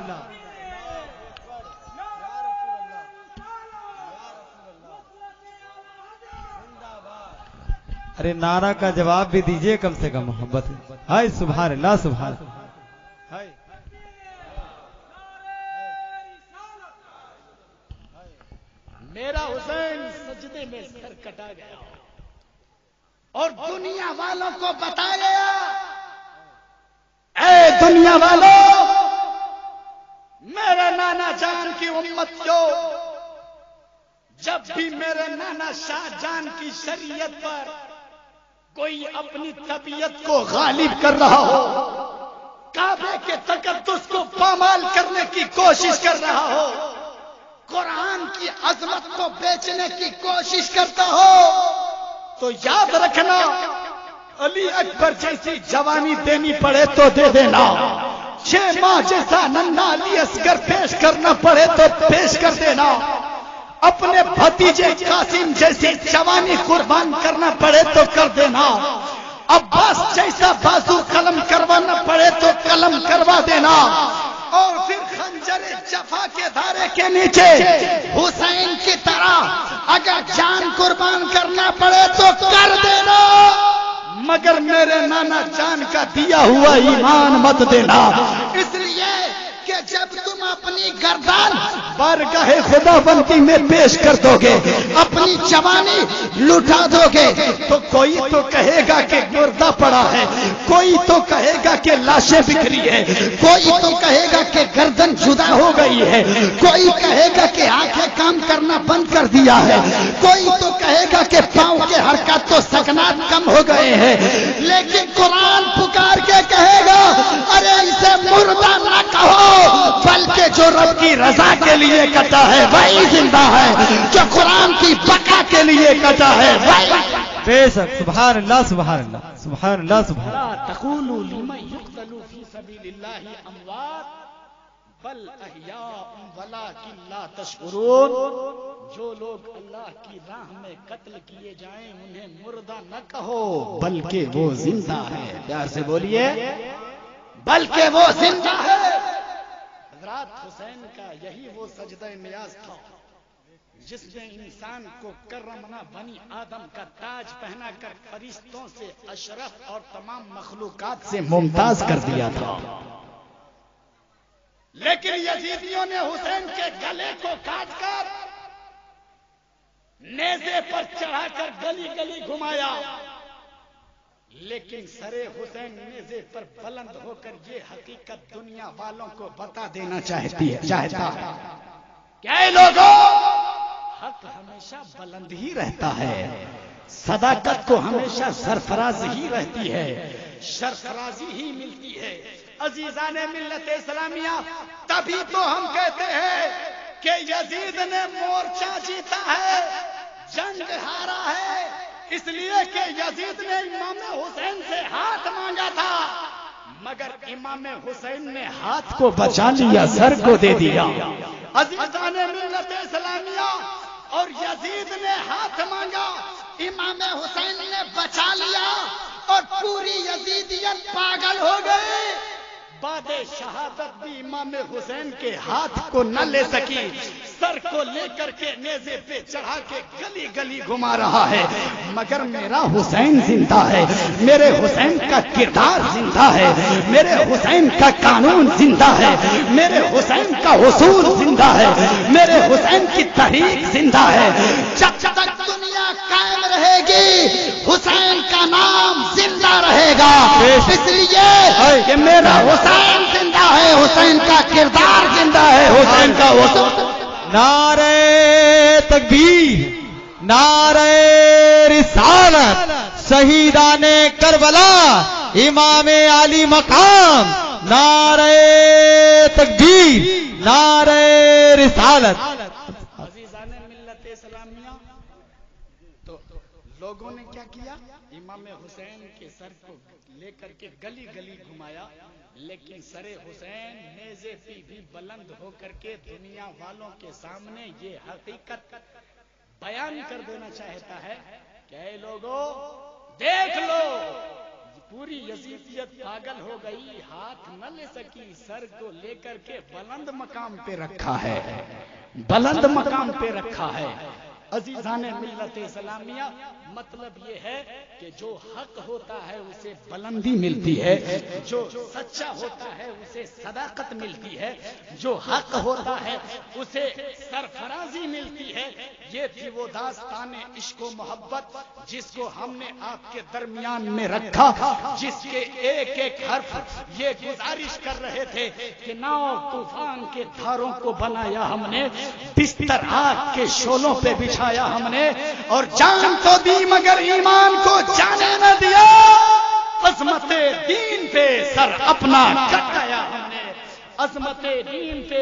ارے نعرہ کا جواب بھی دیجئے کم سے کم محبت. ہے سبحان اللہ، سبحان اللہ. میرا حسین سجدے میں سر کٹا گیا اور دنیا والوں کو بتایا، اے دنیا والوں، میرے نانا جان کی امتیوں، جب بھی میرے نانا شاہ جان کی شریعت پر کوئی اپنی طبیعت کو غالب کر رہا ہو، کعبے کے تقدس کو پامال کرنے کی کوشش کر رہا ہو، قرآن کی عظمت کو بیچنے کی کوشش کرتا ہو، تو یاد رکھنا علی اکبر جیسی جوانی دینی پڑے تو دے دینا، 6 ماہ جیسا ننھا علی اصغر پیش کرنا پڑے تو پیش کر دینا، اپنے بھتیجے قاسم جیسی جوانی قربان کرنا پڑے تو کر دینا، عباس جیسا بازو قلم کروانا پڑے تو قلم کروا دینا، اور پھر خنجر جفا کے دھارے کے نیچے حسین کی طرح اگر جان قربان کرنا پڑے تو کر دینا، مگر میرے نانا جان کا دیا ہوا ایمان مت دینا، اس لیے کہ جب تم اپنی گردان بارگاہ خدا بندی میں پیش کر دو گے، اپنی جوانی لٹا دو گے، تو کوئی تو کہے گا کہ مردہ پڑا ہے، کوئی تو کہے گا کہ لاشیں بکھری ہے، کوئی تو کہے گا کہ گردن جدا ہو گئی ہے، کوئی کہے گا کہ آنکھیں کام کرنا بند کر دیا ہے، کوئی تو کہے گا کہ پاؤں کے حرکات تو سکنات کم ہو گئے ہیں، لیکن قرآن پکار کے کہے گا ارے اسے مردہ نہ کہو، بلکہ جو رب کی رضا کے لیے کٹا ہے وہی زندہ ہے، جو قرآن کی بقا کے لیے کٹا ہے وہی۔ بے شک، سبحان اللہ سبحان اللہ سبحان اللہ سبحان اللہ۔ لا تقولوا لمن يقتل في سبيل الله اموات بل احیاء ولكن لا تشعرون، جو لوگ اللہ کی راہ میں قتل کیے جائیں انہیں مردہ نہ کہو بلکہ وہ زندہ ہے، پیار سے بولیے بلکہ وہ زندہ ہے۔ حضرات حسین کا یہی وہ سجدہ نیاز تھا جس نے انسان کو کرمنا بنی آدم کا تاج پہنا کر فرشتوں سے اشرف اور تمام مخلوقات سے ممتاز کر دیا تھا، لیکن یزیدیوں نے حسین کے گلے کو کاٹ کر نیزے پر چڑھا کر گلی گلی گھمایا، لیکن سرے حسین نیزے پر بلند ہو کر یہ حقیقت دنیا والوں کو بتا دینا چاہتا کہ اے لوگوں، حق ہمیشہ بلند ہی رہتا ہے، صداقت کو ہمیشہ سرفراز ہی رہتی ہے، سرفرازی ہی ملتی ہے۔ عزیزان ملت اسلامیہ، تبھی تو ہم کہتے ہیں کہ یزید نے مورچہ جیتا ہے، جنگ ہارا ہے، اس لیے کہ یزید نے امام حسین سے ہاتھ مانگا تھا، مگر امام حسین نے ہاتھ کو بچا لیا، سر کو دے دیا۔ عزیزان ملت اسلامیہ، اور یزید نے ہاتھ مانگا، امام حسین نے بچا لیا، اور پوری یزیدیت پاگل ہو گئی۔ بعد شہادت بھی امام حسین کے ہاتھ کو نہ لے سکی، سر کو لے کر کے نیزے پہ چڑھا کے گلی گلی گھما رہا ہے، مگر میرا حسین زندہ ہے، میرے حسین کا کردار زندہ ہے، میرے حسین کا قانون زندہ ہے، میرے حسین کا اصول زندہ ہے، میرے حسین کی تحریک زندہ ہے۔ جب تک دنیا قائم رہے گی حسین کا نام زندہ رہے گا، اس لیے کہ میرا حسین زندہ ہے، حسین کا کردار زندہ ہے، حسین کا اصول۔ نعرہ تکبیر، نعرہ رسالت، شہیدان کربلا، امام علی مقام، نعرہ تکبیر، نعرہ رسالت۔ عزیزان ملت اسلامیہ، تو لوگوں نے کیا کیا؟ امام حسین کے سر کو لے کر کے گلی گلی گھمایا، لیکن سر حسین نیزے پہ بھی بلند ہو کر کے دنیا والوں کے سامنے یہ حقیقت بیان کر دینا چاہتا ہے کہ اے لوگوں دیکھ لو، پوری یزیدیت پاگل ہو گئی، ہاتھ نہ لے سکی، سر کو لے کر کے بلند مقام پہ رکھا ہے، بلند مقام پہ رکھا ہے۔ عزیزان ملت اسلامیہ، مطلب یہ ہے کہ جو حق ہوتا ہے اسے بلندی ملتی ہے، جو سچا ہوتا ہے اسے صداقت ملتی ہے، جو حق ہوتا ہے اسے سرفرازی ملتی ہے۔ یہ تھی وہ داستان عشق و محبت جس کو ہم نے آپ کے درمیان میں رکھا، جس کے ایک ایک حرف یہ گزارش کر رہے تھے کہ ناؤ طوفان کے دھاروں کو بنایا ہم نے، بستر آگ کے شعلوں پہ بچھایا ہم نے، اور جان تو دی مگر ایمان کو جانے نہ دیا، عظمت دین پہ سر اپنا کٹایا ہم نے، عظمت دین پہ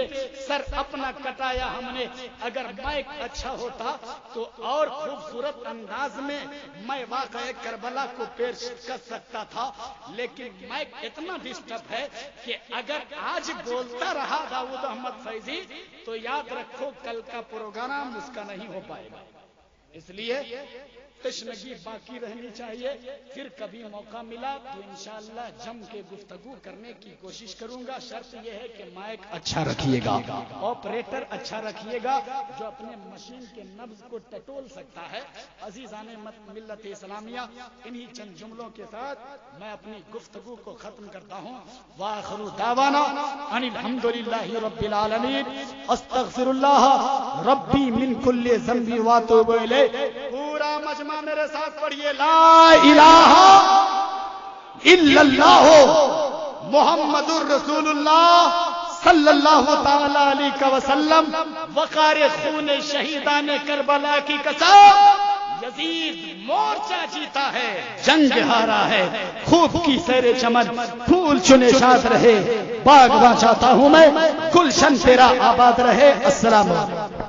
سر اپنا کٹایا ہم نے۔ اگر مائک اچھا ہوتا تو اور خوبصورت انداز میں میں واقعہ کربلا کو پیش کر سکتا تھا، لیکن مائک اتنا ڈسٹرب ہے کہ اگر آج بولتا رہا داؤد احمد فیضی تو یاد رکھو کل کا پروگرام اس کا نہیں ہو پائے گا۔ اس لیے تشنگی باقی رہنی چاہیے، پھر کبھی موقع ملا تو انشاءاللہ جم کے گفتگو کرنے کی کوشش کروں گا۔ شرط یہ ہے کہ مائک اچھا رکھیے گا، آپریٹر اچھا رکھیے گا جو اپنے مشین کے نبض کو ٹٹول سکتا ہے۔ عزیزان ملت اسلامیہ، انہی چند جملوں کے ساتھ میں اپنی گفتگو کو ختم کرتا ہوں۔ وآخر دعوانا ان الحمدللہ رب العالمین، استغفر اللہ ربی من کل ذنب واتوب الیہ۔ پورا مجمع میرے ساتھ پڑھیے، لا الہ الا اللہ محمد الرسول اللہ صلی اللہ تعالی علیہ وسلم۔ وقار خون شہیدان کربلا کی قسم، یزید مورچہ جیتا ہے، جنگ ہارا ہے، خوب کی سیر چمن، پھول چنے شاد رہے، باغ چاہتا ہوں میں، گلشن تیرا آباد رہے۔ السلام علیکم۔